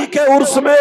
के उर्स में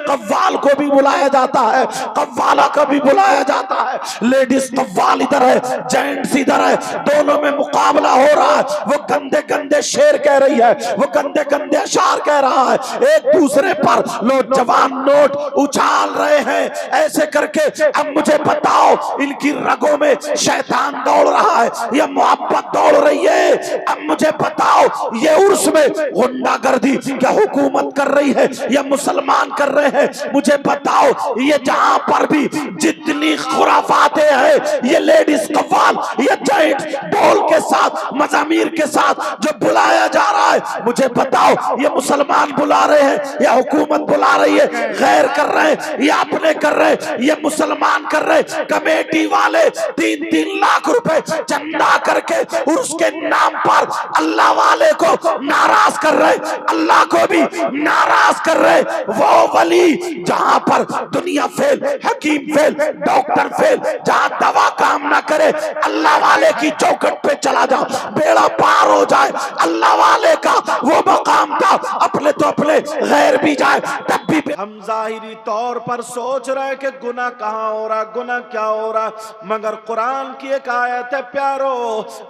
कव्वाल को भी बुलाया जाता है, कव्वाला को भी बुलाया जाता है। लेडीज कव्वाल इधर है, जेंट्स इधर है, दोनों में मुकाबला हो रहा है। वो गंदे गंदे शेर कह रही है, वो गंदे गंदे अशार कह रहा है, एक दूसरे पर नौजवान नोट उछाल रहे हैं ऐसे करके। अब मुझे बताओ, इनकी रगों में शैतान दौड़ रहा है या मोहब्बत दौड़ रही है? अब मुझे बताओ, ये उर्स में गुंडागर्दी क्या हुकूमत कर रही है या मुसलमान कर रहे हैं? मुझे बताओ, ये जहां पर भी जितनी खुराफाते हैं, ये लेडीज कव्वाल, ये जेंट्स ढोल के साथ, मजामीर के साथ जो बुलाया जा रहा है, मुझे बताओ, ये मुसलमान बुला रहे हैं या हुकूमत बुला रही है? गैर कर रहे हैं या अपने कर रहे हैं? ये मुसलमान कर रहे हैं। कमेटी वाले 3-3 लाख रुपए चंदा करके और उसके नाम पर अल्लाह वाले को नाराज कर रहे, अल्लाह को भी नाराज कर रहे। वो वली जहां पर दुनिया फेल, हकीम फेल, डॉक्टर फेल, जहां दवा काम ना करे, अल्लाह वाले की चौखट पे चला जा, बेड़ा पार हो जाए। अल्लाह वाले का वो मकाम था, अपने तो अपने गैर भी जाए तब भी। हम जाहिरी तौर पर सोच रहे कि गुनाह कहां हो रहा, गुनाह क्या हो रहा, मगर कुरान की एक आयत है प्यारो,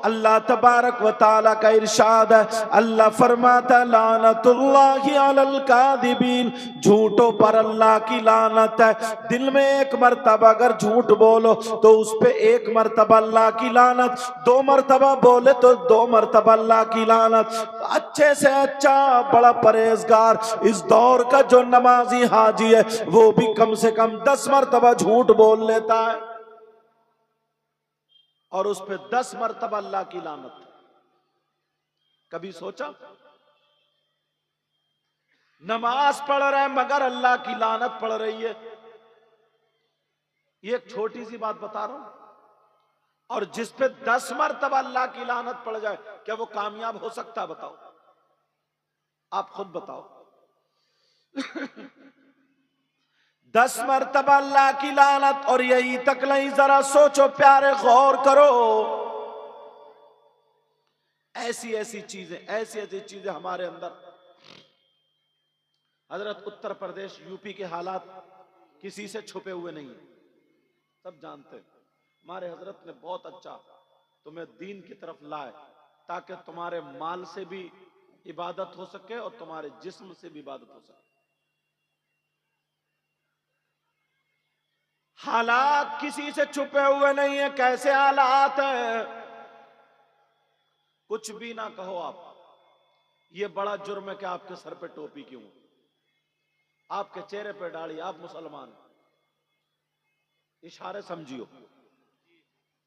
अल्लाह तबारक व तआला का इरशाद है। अल्लाह फरमाता लानतुल्लाहि अलल कादिबीन, झूठों पर अल्लाह की लानत है। दिल में एक मर्तबा अगर झूठ बोलो तो उस पे एक मर्तबा अल्लाह की लानत, 2 मर्तबा बोले तो 2 मर्तबा अल्लाह की लानत। अच्छे से अच्छा बड़ा परहेजगार इस दौर का जो नमाजी हाजी है, वो भी कम से कम 10 मर्तबा झूठ बोल लेता है और उस पे 10 मर्तबा अल्लाह की लानत। कभी सोचा? नमाज पढ़ रहे हैं मगर अल्लाह की लानत पढ़ रही है। ये एक छोटी सी बात बता रहा हूं, और जिस पे 10 मर्तबा अल्लाह की लानत पड़ जाए, क्या वो कामयाब हो सकता है? बताओ, आप खुद बताओ। 10 मर्तबा अल्लाह की लानत, और यही तक नहीं, जरा सोचो प्यारे, गौर करो। ऐसी ऐसी चीजें हमारे अंदर। हजरत उत्तर प्रदेश यूपी के हालात किसी से छुपे हुए नहीं है, सब जानते हैं। हमारे हजरत ने बहुत अच्छा तुम्हें दीन की तरफ लाए ताकि तुम्हारे माल से भी इबादत हो सके और तुम्हारे जिस्म से भी इबादत हो सके। हालात किसी से छुपे हुए नहीं है। कैसे हालात है? कुछ भी ना कहो आप, ये बड़ा जुर्म है कि आपके सर पे टोपी क्यों, आपके चेहरे पे दाढ़ी, आप मुसलमान, इशारे समझियो,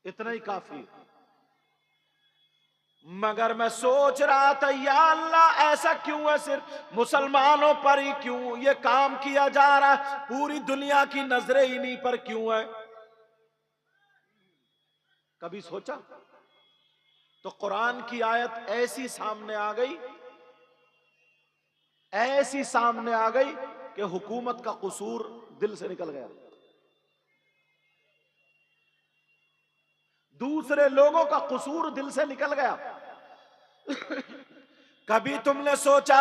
इतना ही काफी। मगर मैं सोच रहा था, या अल्लाह ऐसा क्यों है, सिर्फ मुसलमानों पर ही क्यों ये काम किया जा रहा है? पूरी दुनिया की नजरें इन्हीं पर क्यों है? कभी सोचा? तो कुरान की आयत ऐसी सामने आ गई, ऐसी सामने आ गई कि हुकूमत का कसूर दिल से निकल गया, दूसरे लोगों का कसूर दिल से निकल गया। कभी तुमने सोचा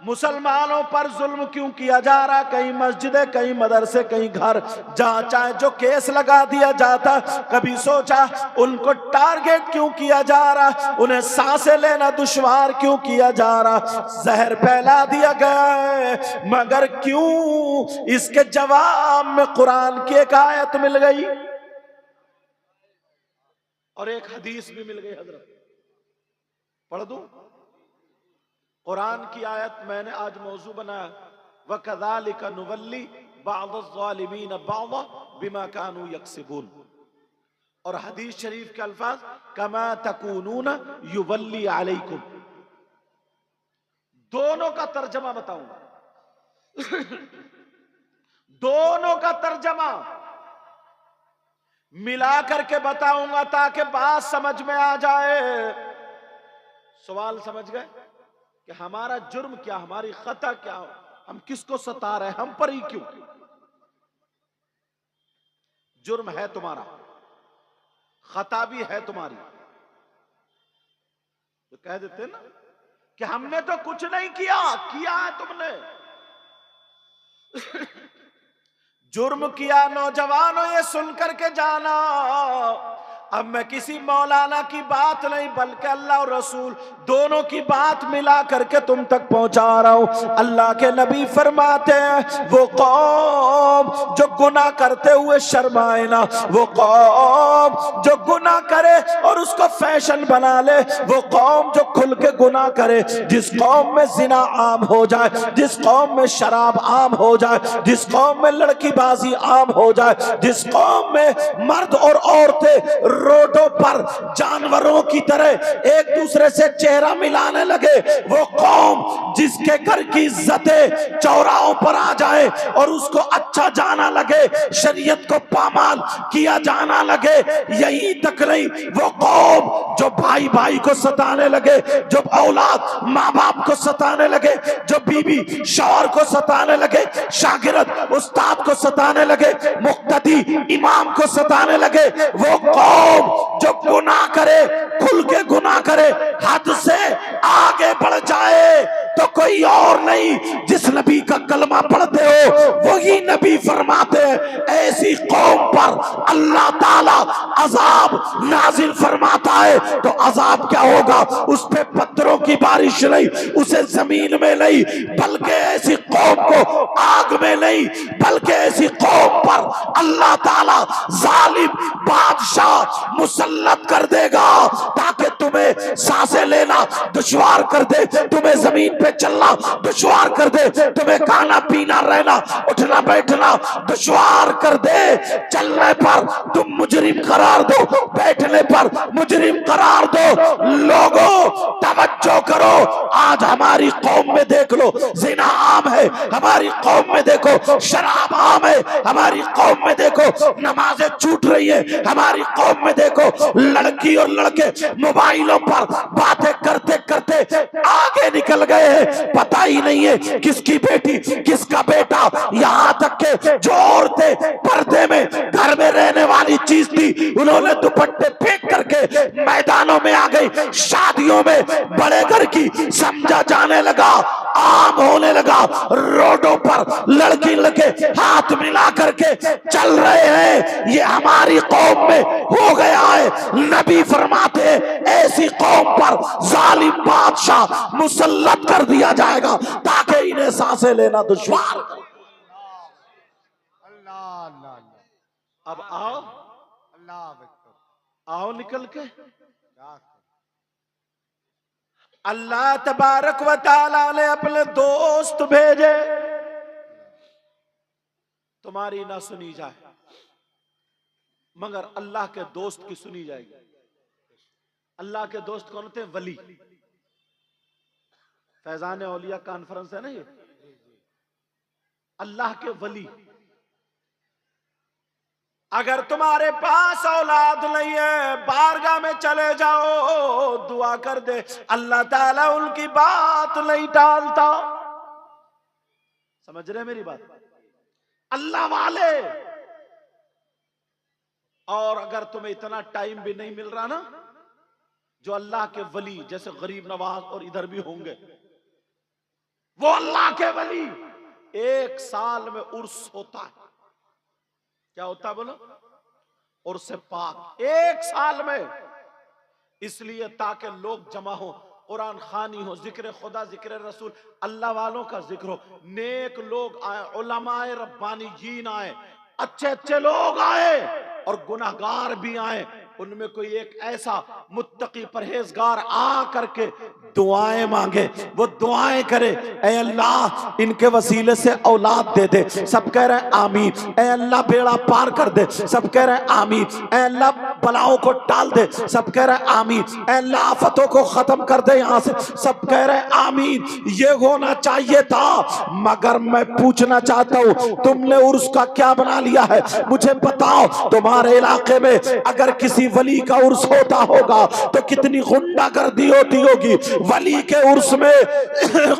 मुसलमानों पर जुल्म क्यों किया जा रहा? कहीं मस्जिदें, कहीं मदरसे, कहीं घर, जहां चाहे जो केस लगा दिया जाता। कभी सोचा उनको टारगेट क्यों किया जा रहा? उन्हें सांसें लेना दुश्वार क्यों किया जा रहा? जहर फैला दिया गया है, मगर क्यों? इसके जवाब में कुरान की एक आयत मिल गई और एक हदीस भी मिल गई। हजरत पढ़ दूं? कुरान की आयत मैंने आज मौजू बनाया, वकज़ालिका नुवल्ली बाज़-ज़ालिमीन बाज़ा बिमा कानू यक्सिबून, और हदीस शरीफ के अल्फाज कमा तकूनून युवल्ली अलैकुम। दोनों का तर्जमा बताऊंगा। दोनों का तर्जमा मिला करके बताऊंगा ताकि बात समझ में आ जाए। सवाल समझ गए कि हमारा जुर्म क्या, हमारी खता क्या, हम किसको सता रहे, हम पर ही क्यों? जुर्म है तुम्हारा, खता भी है तुम्हारी, तो कह देते ना कि हमने तो कुछ नहीं किया, किया है तुमने। जुर्म किया नौजवानों, ये सुन करके जाना, अब मैं किसी मौलाना की बात नहीं बल्कि अल्लाह और रसूल दोनों की बात मिला करके तुम तक पहुंचा रहा हूं। अल्लाह के नबी फरमाते हैं, वो कौम जो गुनाह करते हुए शर्माए ना, वो कौम जो गुनाह करे और उसको फैशन बना ले, वो कौम जो खुल के गुनाह करे, जिस कौम में जिना आम हो जाए, जिस कौम में शराब आम हो जाए, जिस कौम में लड़कीबाजी आम हो जाए, जिस कौम में मर्द और औरतें रोडों पर जानवरों की तरह एक दूसरे से चेहरा मिलाने लगे, वो कौम जिसके घर की इज्जतें चौराहों पर आ जाए और उसको अच्छा जाना लगे, शरीयत को पामाल किया जाना लगे, यही तक नहीं, वो कौम जो भाई भाई को सताने लगे, जो औलाद माँ बाप को सताने लगे, जो बीवी शौहर को सताने लगे, शागिर्द उस्ताद को सताने लगे, मुक्तदी इमाम को सताने लगे, वो कौम जो गुनाह करे, खुल के गुनाह करे, हद से आगे बढ़ जाए, तो कोई और नहीं, जिस नबी का कलमा पढ़ते हो वही नबी फरमाते हैं, ऐसी कौम पर अल्लाह ताला अजाब नाजिल फरमाता है। तो अजाब क्या होगा? उस पे पत्थरों की बारिश नहीं, उसे जमीन में नहीं, बल्कि ऐसी कौम को आग में नहीं, बल्कि ऐसी कौम पर अल्लाह ताला जालिम बादशाह मुसल्लत कर देगा, ताकि तुम्हें सांसें लेना दुश्वार कर दे, तुम्हें जमीन पे चलना दुश्वार कर दे, तुम्हें खाना पीना रहना उठना बैठना दुश्वार कर दे। चलने पर तुम मुजरिम करार दो, बैठने पर मुजरिम करार दो। लोगों तवज्जो करो, आज हमारी कौम में देख लो जिना आम है, हमारी कौम में देखो शराब आम है, हमारी कौम में देखो नमाजें छूट रही है, हमारी कौम में देखो लड़की और लड़के मोबाइलों पर बातें करते करते आगे निकल गए हैं, पता ही नहीं है किसकी बेटी किसका बेटा। यहाँ तक के जो औरतें पर्दे में घर में रहने वाली चीज थी, उन्होंने दुपट्टे फेंक करके मैदानों में आ गई, शादियों में बड़े घर की समझा जाने लगा, आम होने लगा, रोडों पर लड़की लड़के हाथ मिला करके चल रहे हैं। ये हमारी कौम में हो गया है। नबी फरमाते हैं, ऐसी कौम पर जालिम बादशाह मुसल्लत कर दिया जाएगा, ताकि इन्हें सांसें लेना दुश्वार कर। अब आओ, आओ निकल के। अल्लाह तबारक व तआला ने अपने दोस्त भेजे, तुम्हारी ना सुनी जाए मगर अल्लाह के दोस्त की सुनी जाएगी। अल्लाह के दोस्त कौन होते हैं? वली। फैजान औलिया कॉन्फ्रेंस है ना ये, अल्लाह के वली। अगर तुम्हारे पास औलाद नहीं है, बारगाह में चले जाओ, दुआ कर दे, अल्लाह ताला उनकी बात नहीं टालता। समझ रहे मेरी बात? अल्लाह वाले। और अगर तुम्हें इतना टाइम भी नहीं मिल रहा ना, जो अल्लाह के वली जैसे गरीब नवाज और इधर भी होंगे, वो अल्लाह के वली, एक साल में उर्स होता है। क्या होता है बोलो? उर्स पाक एक साल में, इसलिए ताकि लोग जमा हो, कुरान खानी हो, जिक्र खुदा जिक्र रसूल, अल्लाह वालों का जिक्र हो, नेक लोग आए, उलमाए रब्बानीयीन आए, अच्छे अच्छे लोग आए और गुनाहगार भी आए। उनमें कोई एक ऐसा मुत्तकी परहेजगार आ करके दुआएं मांगे, वो दुआएं करे, ऐ अल्लाह इनके वसीले से औलाद दे दे। सब कह रहे हैं आमीन। ऐ अल्लाह बेड़ा पार कर दे। सब कह रहे हैं आमीन। ऐ अल्लाह बलाओं को टाल दे। सब कह रहे हैं आमीन। ऐ अल्लाह आफतों को खत्म कर दे यहाँ से। सब कह रहे हैं आमीन। ये होना चाहिए था, मगर मैं पूछना चाहता हूँ, तुमने उर्स का क्या बना लिया है? मुझे बताओ, तुम्हारे इलाके में अगर किसी वली का उर्स होता होगा तो कितनी गुंडागर्दी होती होगी। वली के उर्स में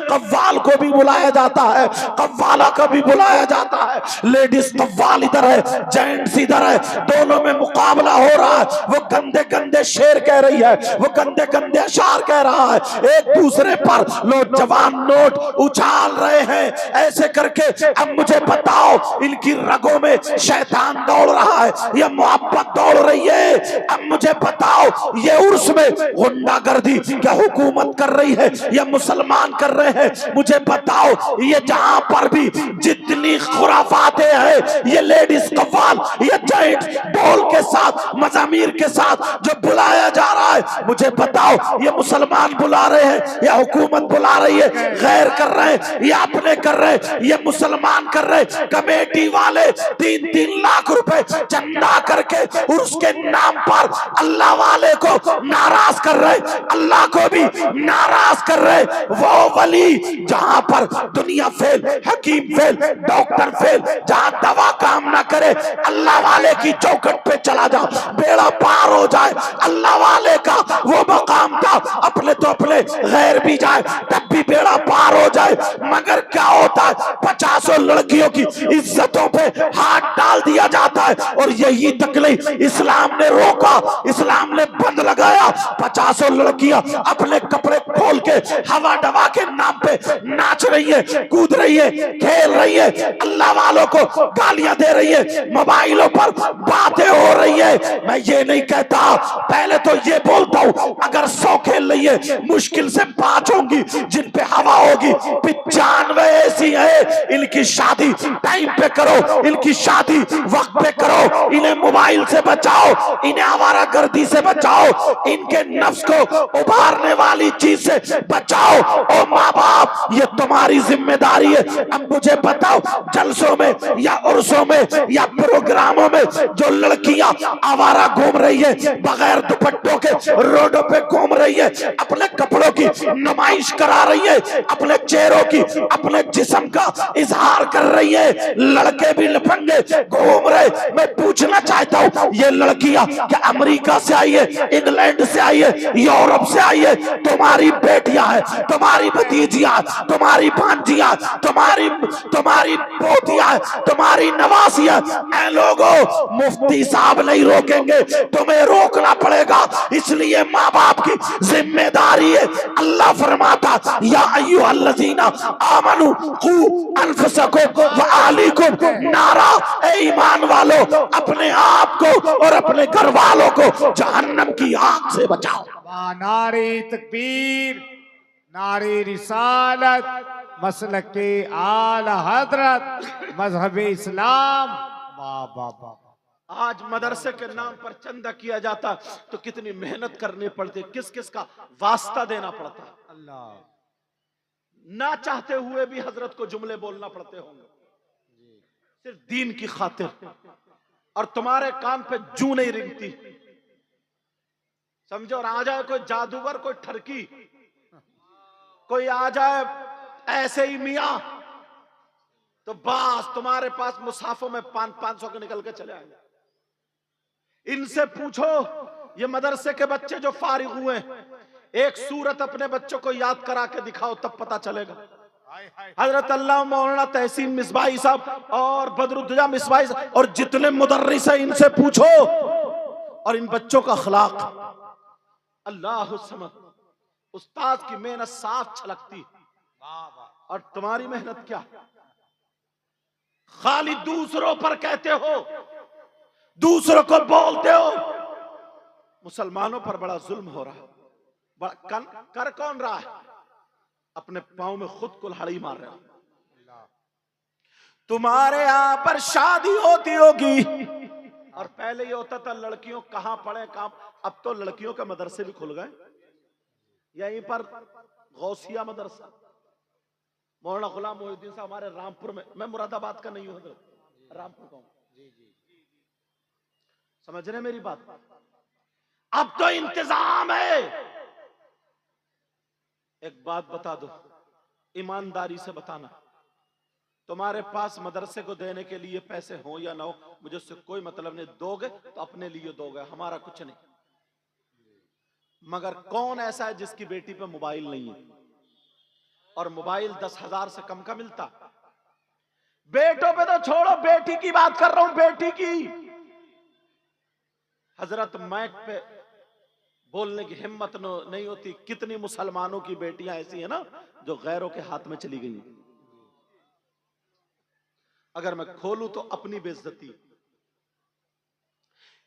कव्वाल को भी बुलाया जाता है, कव्वाला का भी बुलाया जाता है। लेडीज कव्वाल इधर है, जेंट्स इधर है, दोनों में मुकाबला हो रहा है। वो गंदे गंदे शेर कह रही है, वो गंदे गंदे अशार कह रहा है, एक दूसरे पर नौजवान नोट उछाल रहे हैं ऐसे करके। अब मुझे बताओ इनकी रगों में शैतान दौड़ रहा है या मोहब्बत दौड़ रही है? अब मुझे बताओ ये उर्स में गुंडागर्दी क्या हुकूमत कर रही है या मुसलमान कर रहे हैं? मुझे बताओ ये जहां पर भी जितनी खुराफाते हैं, ये लेडीज कव्वाल, ये जेंट्स ढोल के साथ, मजामीर के साथ जो बुलाया जा रहा है, मुझे बताओ ये मुसलमान बुला रहे हैं या हुकूमत बुला रही है? गैर कर रहे हैं या अपने कर रहे हैं? ये मुसलमान कर रहे हैं। कमेटी वाले 3-3 लाख रुपए चंदा करके और उसके नाम पर अल्लाह वाले को नाराज कर रहे, अल्लाह को भी नाराज कर रहे। वो वली जहां पर दुनिया फेल, हकीम फेल, डॉक्टर फेल, जहां दवा काम ना करे, अल्लाह वाले की चौखट पे चला जा, बेड़ा पार हो जाए। अल्लाह वाले का वो मकाम था, अपने तो अपने गैर भी जाए तब भी बेड़ा पार हो जाए। मगर क्या होता है, 50 लड़कियों की इज्जतों पे हाथ डाल दिया जाता है। और यही तकलीफ इस्लाम ने रोका, इस्लाम ने बंद लगाया। 50 लड़कियां अपने कपड़े खोल के हवा डवा के नाम पे नाच रही है, कूद रही है, खेल रही है, अल्लाह वालों को गालियां दे रही है, मोबाइलों पर बातें हो रही है। मैं ये नहीं कहता, पहले तो ये बोलता हूं अगर 100 खेल रही है, मुश्किल से 5 होंगी जिन पे हवा होगी। 95 ऐसी है, इनकी शादी टाइम पे करो, इनकी शादी वक्त पे करो, इन्हें मोबाइल से बचाओ, इन्हें आवारागर्दी से बचाओ, इनके नफ्स को उभारने वाली चीज से बचाओ। ओ माँ बाप, ये तुम्हारी जिम्मेदारी है। अब मुझे बताओ, जलसों में या उर्सों में या प्रोग्रामों में जो लड़कियां आवारा घूम रही है, बगैर दुपट्टों के रोडों पे घूम रही है, अपने कपड़ों की नुमाइश करा रही है, अपने चेहरों की, अपने जिस्म का इजहार कर रही है, लड़के भी लफंगे घूम रहे। मैं पूछना चाहता हूँ, ये लड़कियां क्या अमेरिका से आई है, इंग्लैंड से आई है, यूरोप से आई है? तुम्हारी बेटियां हैं, तुम्हारी भतीजियां, तुम्हारी भांजियां, तुम्हारी पोतियां, तुम्हारी नवासियां। ऐ लोगों, मुफ्ती साहब नहीं रोकेंगे, तुम्हें रोकना पड़ेगा। इसलिए माँ बाप की जिम्मेदारी है। अल्लाह फरमाता, या अय्युहल्लज़ीना आमनू कू अनफुसकुम व अहलीकुम नारा, ए ईमान वालों, अपने आप को और अपने घर वालों को जहन्नम की आग से बचाओ। नारे तकबीर, नारे रिसालत, मसलक के आला हजरत, मजहब इस्लाम। वाह वाह वाह। आज मदरसे के नाम पर चंदा किया जाता तो कितनी मेहनत करनी पड़ती, किस किस का वास्ता देना पड़ता, अल्लाह, ना चाहते हुए भी हजरत को जुमले बोलना पड़ते होंगे सिर्फ दीन की खातिर। और तुम्हारे कान पे जू नहीं रिंगती, समझो। और आ जाए कोई जादूगर, कोई ठरकी, कोई आ जाए ऐसे ही मियां, तो बस तुम्हारे पास मुसाफों में 500 के निकल के चले आएंगे। इनसे पूछो, ये मदरसे के बच्चे जो फारिग हुए, एक सूरत अपने बच्चों को याद करा के दिखाओ, तब पता चलेगा। हजरत अल्लाह मौलाना तहसीन मिसबाही साहब और बदरुद्दोजा मिसबाही साहब और जितने मुदर्रिस हैं, इनसे पूछो। और इन बच्चों का अखलाक, अल्लाह समद, उस्ताद की मेहनत साफ छलकती, और तुम्हारी मेहनत क्या? खाली दूसरों पर कहते हो, दूसरों को बोलते हो। मुसलमानों पर बड़ा जुल्म हो रहा है, बड़ा कर कौन रहा है? अपने पांव में खुद कुल्हाड़ी मार रहे हो। तुम्हारे यहां पर शादी होती होगी, और पहले ये होता था लड़कियों कहां पढ़े काम, अब तो लड़कियों के मदरसे भी खुल गए। यहीं पर गौसिया मदरसा, मौलाना गुलाम मोहिउद्दीन साहब हमारे रामपुर में, मैं मुरादाबाद का नहीं हूं हजरत, रामपुर का हूं। समझ रहे मेरी बात? अब तो इंतजाम है। एक बात बता दो, ईमानदारी से बताना, तुम्हारे पास मदरसे को देने के लिए पैसे हो या ना हो, मुझे उससे कोई मतलब नहीं। दोगे तो अपने लिए दोगे, हमारा कुछ नहीं। मगर कौन ऐसा है जिसकी बेटी पे मोबाइल नहीं है? और मोबाइल 10,000 से कम का मिलता। बेटों पे तो छोड़ो, बेटी की बात कर रहा हूं, बेटी की। हजरत माइक पे बोलने की हिम्मत नहीं होती। कितनी मुसलमानों की बेटियां ऐसी है ना जो गैरों के हाथ में चली गई। अगर मैं खोलूं तो अपनी बेइज्जती।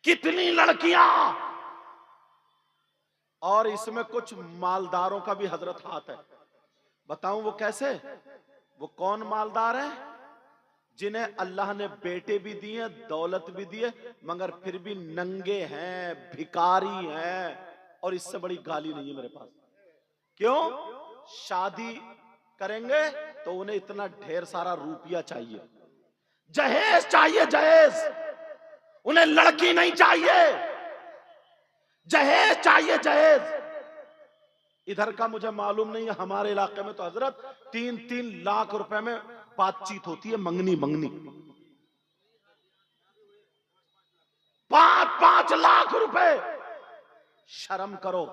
कितनी लड़कियां, और इसमें कुछ मालदारों का भी हजरत हाथ है। बताऊं वो कैसे? वो कौन मालदार है? जिन्हें अल्लाह ने बेटे भी दिए, दौलत भी दिए, मगर फिर भी नंगे हैं, भिखारी हैं। और इससे बड़ी गाली नहीं है मेरे पास। क्यों? शादी करेंगे तो उन्हें इतना ढेर सारा रुपया चाहिए, जहेज चाहिए, जहेज। उन्हें लड़की नहीं चाहिए, जहेज चाहिए, जहेज। इधर का मुझे मालूम नहीं है, हमारे इलाके में तो हजरत 3-3 लाख रुपए में बातचीत होती है, मंगनी मंगनी। 5-5 लाख रुपए। शर्म करो,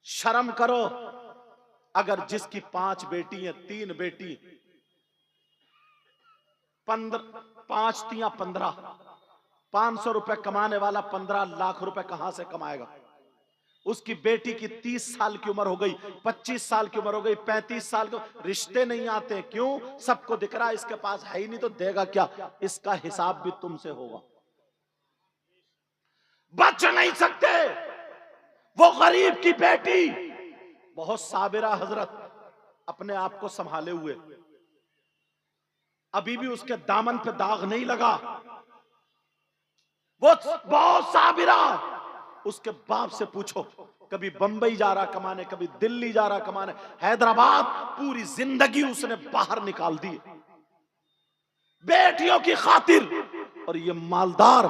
शर्म करो। अगर जिसकी 5 बेटी है, 3 बेटी, 5 तिया 15, 500 रुपए कमाने वाला 15 लाख रुपए कहां से कमाएगा? उसकी बेटी की 30 साल की उम्र हो गई, 25 साल की उम्र हो गई, 35 साल के, रिश्ते नहीं आते। क्यों? सबको दिख रहा है इसके पास है ही नहीं, तो देगा क्या? इसका हिसाब भी तुमसे होगा। बच नहीं सकते। वो गरीब की बेटी बहुत साबिरा हजरत, अपने आप को संभाले हुए, अभी भी उसके दामन पे दाग नहीं लगा। वो बहुत साबिरा। उसके बाप से पूछो, कभी बंबई जा रहा कमाने, कभी दिल्ली जा रहा कमाने, हैदराबाद, पूरी जिंदगी उसने बाहर निकाल दी बेटियों की खातिर। और ये मालदार,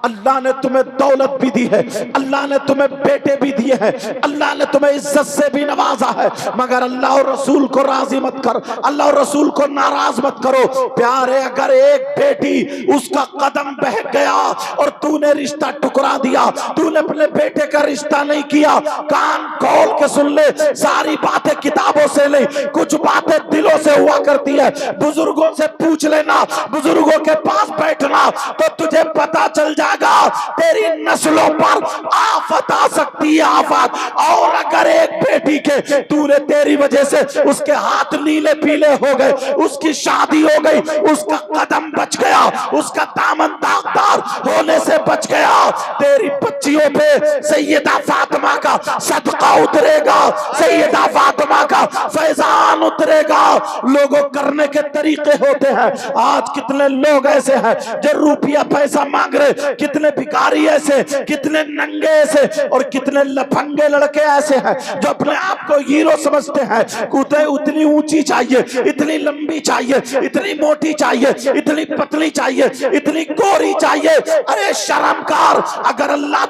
अल्लाह ने तुम्हें दौलत भी दी है, अल्लाह ने तुम्हें बेटे भी दिए हैं, अल्लाह ने तुम्हें इज्जत से भी नवाजा है, मगर अल्लाह और रसूल को राजी मत कर, अल्लाह और रसूल को नाराज मत करो। प्यारे, अगर एक बेटी उसका कदम बहक गया और तूने रिश्ता टुकरा दिया, तूने अपने बेटे का रिश्ता नहीं किया, कान खोल के सुन ले, सारी बातें किताबों से नहीं, कुछ बातें दिलों से हुआ करती है। बुजुर्गों से पूछ लेना, बुजुर्गों के पास बैठना, तो तुझे पता चल जाएगा तेरी नस्लों पर आफत आ सकती है, आफत। और अगर एक बेटी के तूने, तेरी वजह से उसके हाथ नीले पीले हो गए, उसकी शादी हो गई, उसका कदम बच गया, उसका दामन दागदार होने से बच गया, तेरी बच्चियों पे सैयदा फातिमा का सदका उतरेगा, सैयदा फातिमा का फैजान उतरेगा। लोगों करने के तरीके होते हैं। आज कितने लोग ऐसे हैं जो रुपया पैसा मांग रहे, कितने भिखारी ऐसे, कितने नंगे ऐसे, और कितने लफंगे लड़के ऐसे हैं जो अपने आप को हीरो समझते हैं। कूते उतनी ऊंची चाहिए, इतनी लंबी चाहिए, इतनी मोटी चाहिए, इतनी पतली चाहिए, इतनी गोरी चाहिए। अरे शर्मकार, अगर अल्लाह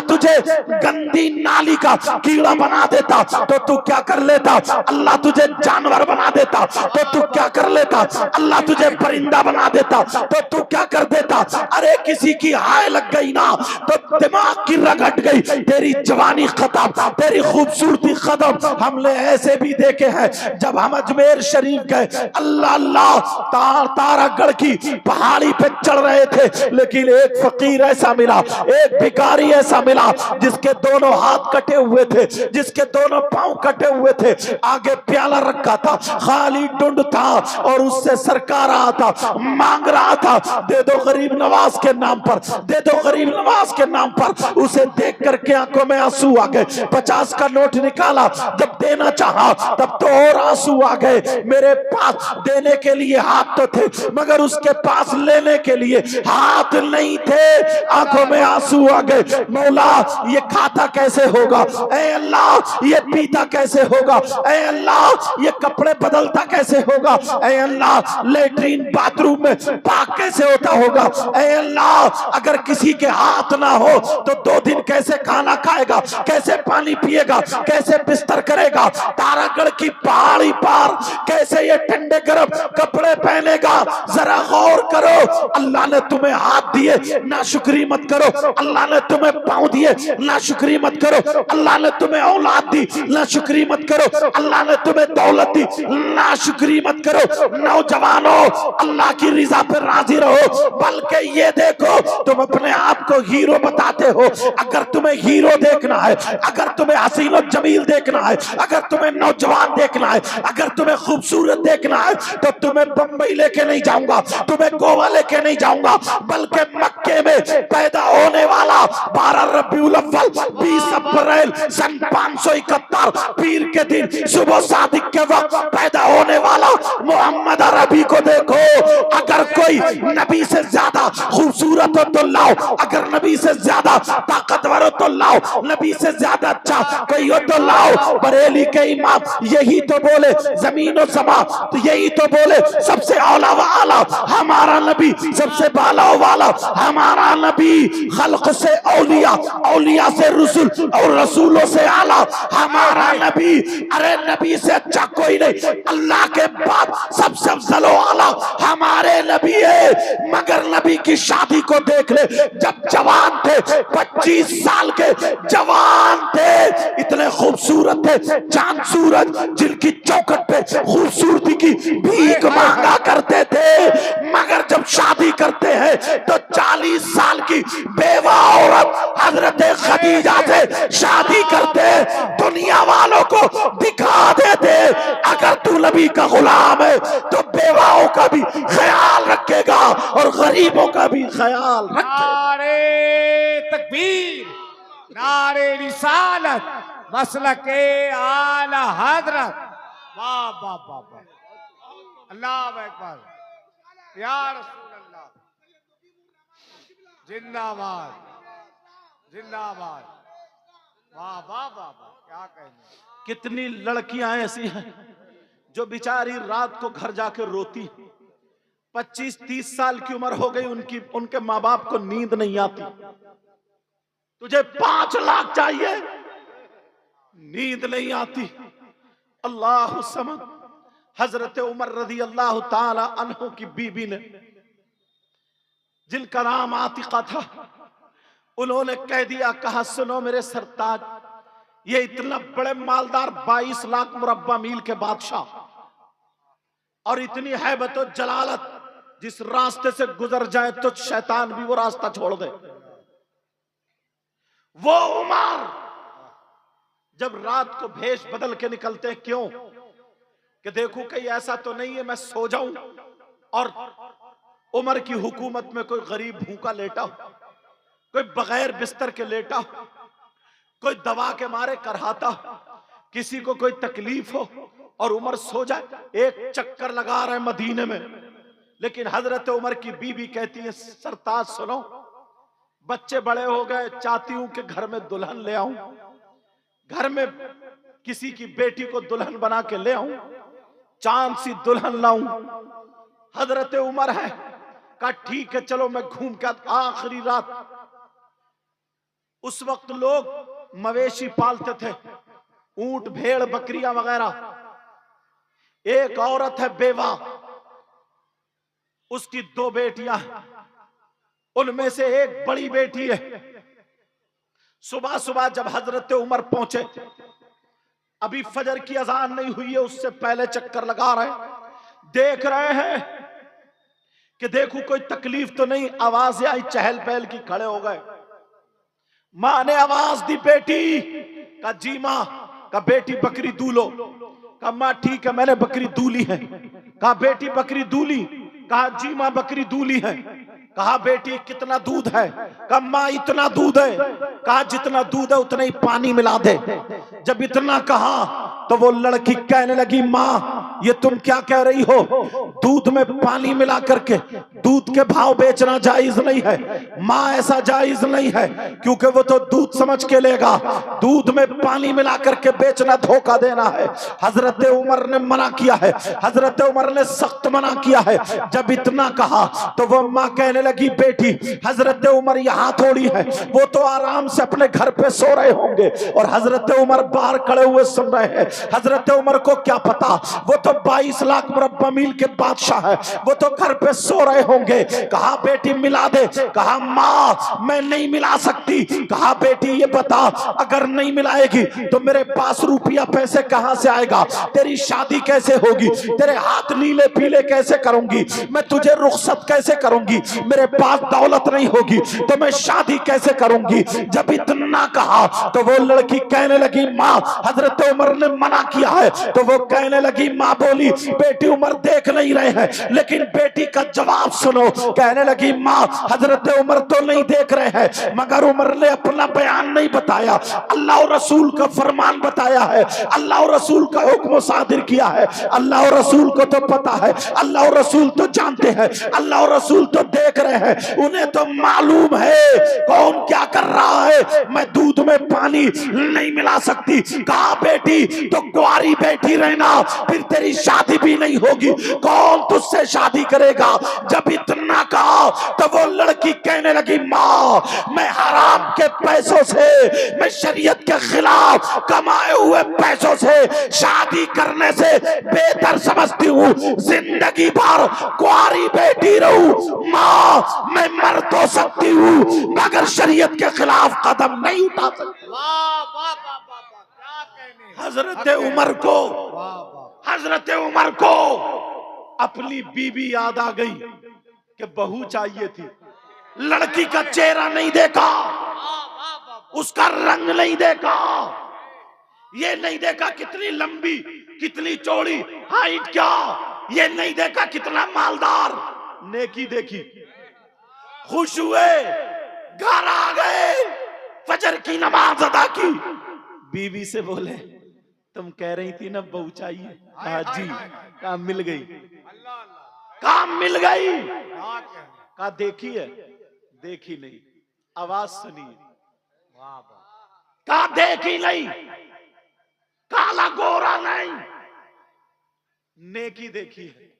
तुझे गंदी नाली का कीड़ा बना देता तो तू क्या कर लेता? अल्लाह तुझे जानवर बना देता तो तू क्या कर लेता? अल्लाह तुझे परिंदा बना देता तो तू क्या कर देता? अरे किसी की हाय लग गई ना तो दिमाग की रग हट गई, तेरी जवानी खत्म, तेरी खूबसूरती खत्म। हमने ऐसे भी देखे हैं, जब हम अजमेर शरीफ गए, अल्लाह अल्लाह, तारागढ़ की पहाड़ी पे चढ़ रहे थे, लेकिन एक फकीर ऐसा मिला, एक भिखारी ऐसा मिला जिसके दोनों हाथ कटे हुए थे, जिसके दोनों पांव कटे हुए थे, आगे प्याला रखा था, खाली टुंड था, और उससे सरकार रहा था, मांग रहा था, दे दो गरीब नवाज के नाम पर, दे दो गरीब नवाज के नाम पर। उसे देख करके आंखों में आंसू आ गए। 50 का नोट निकाला, जब देना चाहा तब तो और आंसू आ गए। मेरे पास देने के लिए हाथ तो थे, मगर उसके पास लेने के लिए हाथ नहीं थे। आंखों में आंसू आ गए। मौला, ये खाता कैसे होगा? ऐ अल्लाह, ये पीता कैसे होगा, ऐ अल्लाह ये कपड़े बदलता कैसे होगा, ऐ अल्लाह लेटरीन बाथरूम में पाक कैसे होता होगा, ऐ अल्लाह अगर किसी के हाथ ना हो तो 2 दिन कैसे खाना खाएगा, कैसे पानी पिएगा, कैसे बिस्तर करेगा, तारागढ़ की पहाड़ी पार कैसे ये ठंडे गर्म कपड़े पहनेगा। जरा गौर करो, अल्लाह ने तुम्हें हाथ दिए ना शुक्री मत करो, अल्लाह ने तुम्हें पांव दिए ना शुक्री मत करो, अल्लाह ने तुम्हें औलाद दी ना शुक्री मत करो, अल्लाह ने तुम्हें दौलत दी ना शुक्री मत करो। नौजवानों अल्लाह की रिजा पर राजी रहो, बल्कि ये देखो तुम अपने आप को हीरो बताते हो। अगर तुम्हें हीरो देखना है, अगर तुम्हें हसीन और जमील देखना है, अगर तुम्हें नौजवान देखना है, अगर तुम्हें खूबसूरत देखना है तो तुम्हें बंबई लेके नहीं जाऊंगा, तुम्हें गोवा लेके नहीं जाऊंगा, बल्कि मक्के में पैदा होने वाला 12 रबीउल अव्वल 20 अप्रैल सन 571 पीर के दिन सुबह सादिक के वक्त पैदा होने वाला मोहम्मद अरबी को देखो। अगर कोई नबी से ज्यादा खूबसूरत हो तो लाओ, अगर नबी से ज्यादा ताकतवर हो तो लाओ, नबी से ज्यादा अच्छा कोई हो तो लाओ। बरेली के इमाम यही तो बोले, जमीन और समा तो यही तो बोले, सबसे औला व आला हमारा नबी, सबसे बाला वाला हमारा नबी, खल्क से औलिया, औलिया से रसूल और रसूलों से आला हमारा नबी। अरे नबी से अच्छा कोई नहीं, अल्लाह के बाद सबसे अफजल आला हमारे नबी है। मगर नबी की शादी को देख ले, जब जवान थे 25 साल के जवान थे, इतने खूबसूरत थे चांद सूरज, जिनकी चौखट पे खूबसूरती की भीख मांगा करते थे। मगर जब शादी करते हैं तो 40 साल की बेवा औरत हजरत खदीजा से शादी करते, दुनिया वालों को दिखा देते अगर तू नबी का गुलाम है तो बेवाओं का भी ख्याल रखेगा और गरीबों का भी ख्याल रखेगा। नारे तकबीर, नारे रिसालत, मसलके आला हजरत। वाह वाह वाह वाह, अल्लाह अकबर, या रसूल अल्लाह, जिंदाबाद जिंदाबाद। वाह वाह वाह वाह, क्या कहने। कितनी लड़कियां ऐसी हैं जो बेचारी रात को घर जाके रोती, 25-30 साल की उम्र हो गई, उनके माँ बाप को नींद नहीं आती। तुझे 5 लाख चाहिए, नींद नहीं आती। अल्लाह समद। हजरत उमर रजी अल्लाह ताला अन्हु की बीबी ने, जिनका नाम आतिका था, उन्होंने कह दिया, कहा सुनो मेरे सरताज, ये इतना बड़े मालदार 22 लाख मुरब्बा मील के बादशाह और इतनी हैबत और जलालत, जिस रास्ते से गुजर जाए तो शैतान भी वो रास्ता छोड़ दे। वो उमर जब रात को भेष बदल के निकलते, क्यों कि देखूं कहीं ऐसा तो नहीं है मैं सो जाऊं और उमर की हुकूमत में कोई गरीब भूखा लेटा हो, कोई बगैर बिस्तर के लेटा हो, कोई दवा के मारे करहाता हो, किसी को कोई तकलीफ हो और उमर सो जाए। एक चक्कर लगा रहे मदीने में, लेकिन हजरत उमर की बीबी कहती है, सरताज सुनो, बच्चे बड़े हो गए, चाहती हूं कि घर में दुल्हन ले आऊं, घर में किसी की बेटी को दुल्हन बना के ले आऊं, चांद सी दुल्हन लाऊं। हजरत उमर है, कहा ठीक है चलो मैं घूम के। आखिरी रात, उस वक्त लोग मवेशी पालते थे, ऊंट भेड़ बकरियां वगैरह। एक औरत है बेवा, उसकी 2 बेटियां, उनमें से एक बड़ी बेटी है। सुबह सुबह जब हजरत उमर पहुंचे, अभी फजर की अजान नहीं हुई है, उससे पहले चक्कर लगा रहे, देख रहे हैं कि देखो कोई तकलीफ तो नहीं। आवाज आई चहल पहल की, खड़े हो गए। मां ने आवाज दी, बेटी का जी मां का बेटी बकरी दूलो। कहा मां ठीक है मैंने बकरी दूली है। कहा बेटी बकरी दूली? कहा जी मां बकरी दूली है। कहा बेटी कितना दूध है? कहा मां इतना दूध है। कहा जितना दूध है उतना ही पानी मिला दे। जब इतना कहा तो वो लड़की कहने लगी, मां ये तुम क्या कह रही हो? दूध में पानी मिला करके दूध के भाव बेचना जायज नहीं है, माँ ऐसा जायज नहीं है, क्योंकि वो तो दूध समझ के लेगा, दूध में पानी मिला करके बेचना धोखा देना है। हजरत उमर ने मना किया है, हजरत उमर ने सख्त मना किया है। जब इतना कहा तो वो माँ कहने लगी, बेटी हजरत उमर यहाँ थोड़ी है, वो तो आराम से अपने घर पे सो रहे होंगे और हजरत उमर बाहर खड़े हुए सुन रहे हैं। हजरत उमर को क्या पता, वो तो 22 लाख मुरब्बा मील के बादशाह है, वो तो घर पे सो रहे होंगे। कहा बेटी मिला दे, कहा माँ मैं नहीं मिला सकती। कहा बेटी ये बता, अगर नहीं मिलाएगी तो मेरे पास रुपया पैसे कहां से आएगा, तेरी शादी कैसे होगी, तेरे हाथ नीले पीले कैसे करूंगी, मैं तुझे रुखसत कैसे करूंगी, मेरे पास दौलत नहीं होगी तो मैं शादी कैसे करूंगी। जब इतना कहा तो वो लड़की कहने लगी, माँ हजरत उमर ने मना किया है। तो वो कहने लगी, माँ बोली बेटी उमर देख नहीं रहे हैं, लेकिन बेटी का जवाब सुनो। कहने लगी, माँ हजरत उमर तो नहीं देख रहे हैं, मगर उमर ने अपना बयान नहीं बताया, अल्लाह और रसूल का फरमान बताया है, अल्लाह और रसूल का हुक्म सादिर किया है। अल्लाह और रसूल को तो पता है, अल्लाह और रसूल तो जानते हैं, अल्लाह और रसूल तो देख रहे हैं, उन्हें तो मालूम है कौन क्या कर रहा है। मैं दूध में पानी नहीं मिला सकती। कहा बेटी तो कुंवारी बैठी रहना, फिर तेरी शादी भी नहीं होगी, कौन तुझसे शादी करेगा। जब इतना कहा तो वो लड़की कहने लगी, माँ मैं हराम के पैसों से, मैं शरीयत के खिलाफ कमाए हुए पैसों से शादी करने से बेहतर समझती हूँ जिंदगी भर कुंवारी बैठी रहूं। माँ मैं मर तो सकती हूँ मगर शरीयत के खिलाफ कदम नहीं उठा सकती। वाह वाह वाह वाह वाह, क्या कहने। हजरत उमर को, वाह वाह, हजरत उमर को अपनी बीबी याद आ गई कि बहू चाहिए थी। लड़की का चेहरा नहीं देखा, उसका रंग नहीं देखा, ये नहीं देखा कितनी लंबी कितनी चौड़ी, हाइट क्या, ये नहीं देखा कितना मालदार। नेकी देखी, खुश हुए, घर आ गए, फजर की नमाज अदा की। बीवी से बोले, तुम कह रही थी ना बहू चाहिए। कहा जी। कहा मिल गई। अल्लाह अल्लाह, काम मिल गई। क्या कहने। कहा देखी है, देखी नहीं, आवाज सुनी। वाह वाह, कहा देखी नहीं, काला गोरा नहीं, नेकी देखी है।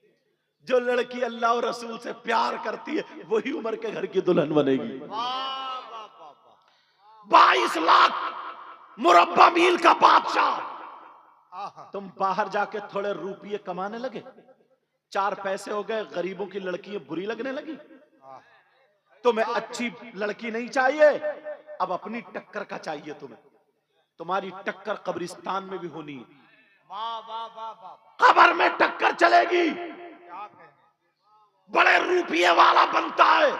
जो लड़की अल्लाह और रसूल से प्यार करती है वही उमर के घर की दुल्हन बनेगी। वाह वाह वाह वाह, 22 लाख मुरब्बा मील का बादशाह। आहा, तुम बाहर जाके थोड़े रुपये कमाने लगे, 4 पैसे हो गए, गरीबों की लड़कियां बुरी लगने लगी। आहा, तुम्हें अच्छी लड़की नहीं चाहिए, अब अपनी टक्कर का चाहिए तुम्हें। तुम्हारी टक्कर कब्रिस्तान में भी होनी है, वाह वाह वाह वाह, कब्र में टक्कर चलेगी। क्या कहने। बड़े रुपये वाला बनता है।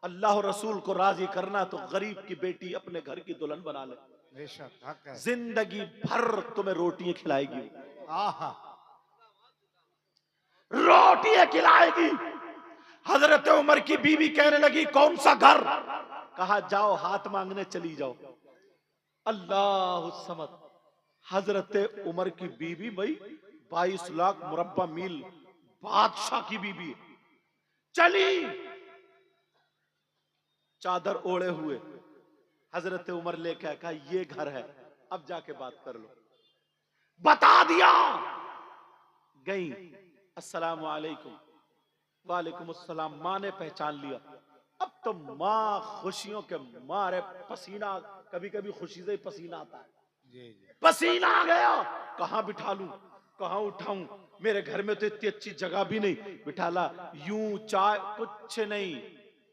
अल्लाह और रसूल को राजी करना तो गरीब की बेटी अपने घर की दुल्हन बना ले, बेशक हक है। जिंदगी भर तुम्हें रोटियां खिलाएगी, आहा, रोटियां खिलाएगी। हजरत उमर की बीवी कहने लगी, कौन सा घर। कहा जाओ हाथ मांगने चली जाओ। अल्लाह समद, हजरत उमर की बीवी भाई 22 लाख मुरब्बा मील बादशाह की बीवी चली, चादर ओढ़े हुए। हजरत उमर लेके कहा ये घर है, अब जाके बात कर लो। बता दिया, गई, अस्सलाम वालेकुम। वालेकुम अस्सलाम। माँ ने पहचान लिया। अब तो माँ खुशियों के मारे पसीना, कभी कभी खुशी से ही पसीना आता है, जी जी, पसीना आ गया। कहां बिठा लूं, कहां उठाऊं, मेरे घर में तो इतनी अच्छी जगह भी नहीं, बिठाला यूं चाय कुछ नहीं।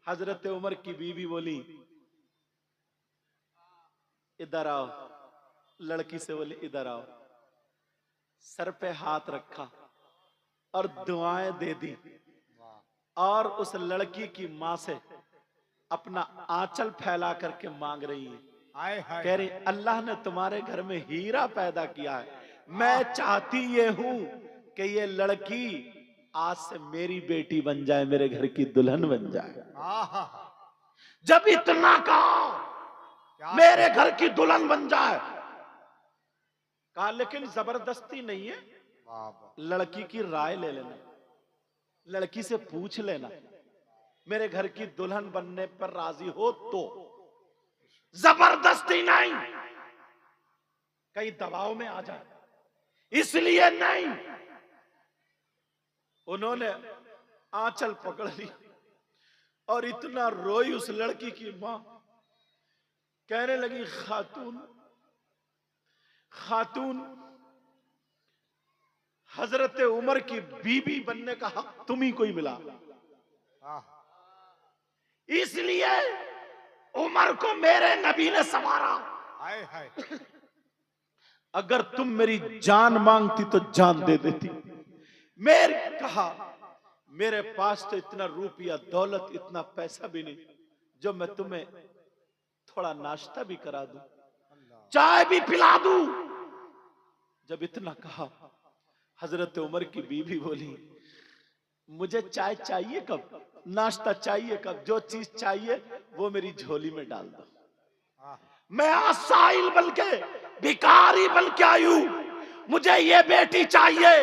हजरत उमर की बीवी बोली इधर आओ, लड़की से बोली इधर आओ। सर पे हाथ रखा और दुआएं दे दी, और उस लड़की की माँ से अपना आंचल फैला करके मांग रही है। हाय हाय, कह रही अल्लाह ने तुम्हारे घर में हीरा पैदा किया है, मैं चाहती ये हूं कि ये लड़की आज से मेरी बेटी बन जाए, मेरे घर की दुल्हन बन जाए। आहा, जब इतना कहा क्या मेरे घर की दुल्हन बन जाए, कहा लेकिन जबरदस्ती नहीं है, वाह वाह, लड़की की राय ले लेना। लड़की से पूछ लेना मेरे घर की दुल्हन बनने पर राजी हो तो, जबरदस्ती नहीं, कहीं दबाव में आ जाए इसलिए नहीं। उन्होंने आंचल पकड़ ली और इतना रोई उस लड़की की मां, कहने लगी खातून खातून, हजरत उमर की बीबी बनने का हक तुम्ही को ही मिला, हाँ इसलिए उमर को मेरे नबी ने संवारा। हाय हाय अगर तुम मेरी जान मांगती तो जान दे देती। मेरे कहा मेरे पास तो इतना रुपया दौलत इतना पैसा भी नहीं जो मैं तुम्हें थोड़ा नाश्ता भी करा दूं, चाय भी पिला दूं। जब इतना कहा हजरत उमर की बीवी बोली मुझे चाय चाहिए कब, नाश्ता चाहिए कब, जो चीज चाहिए वो मेरी झोली में डाल दो। मैं आसाइल बन के भिखारी बन के आई हूं, मुझे ये बेटी चाहिए,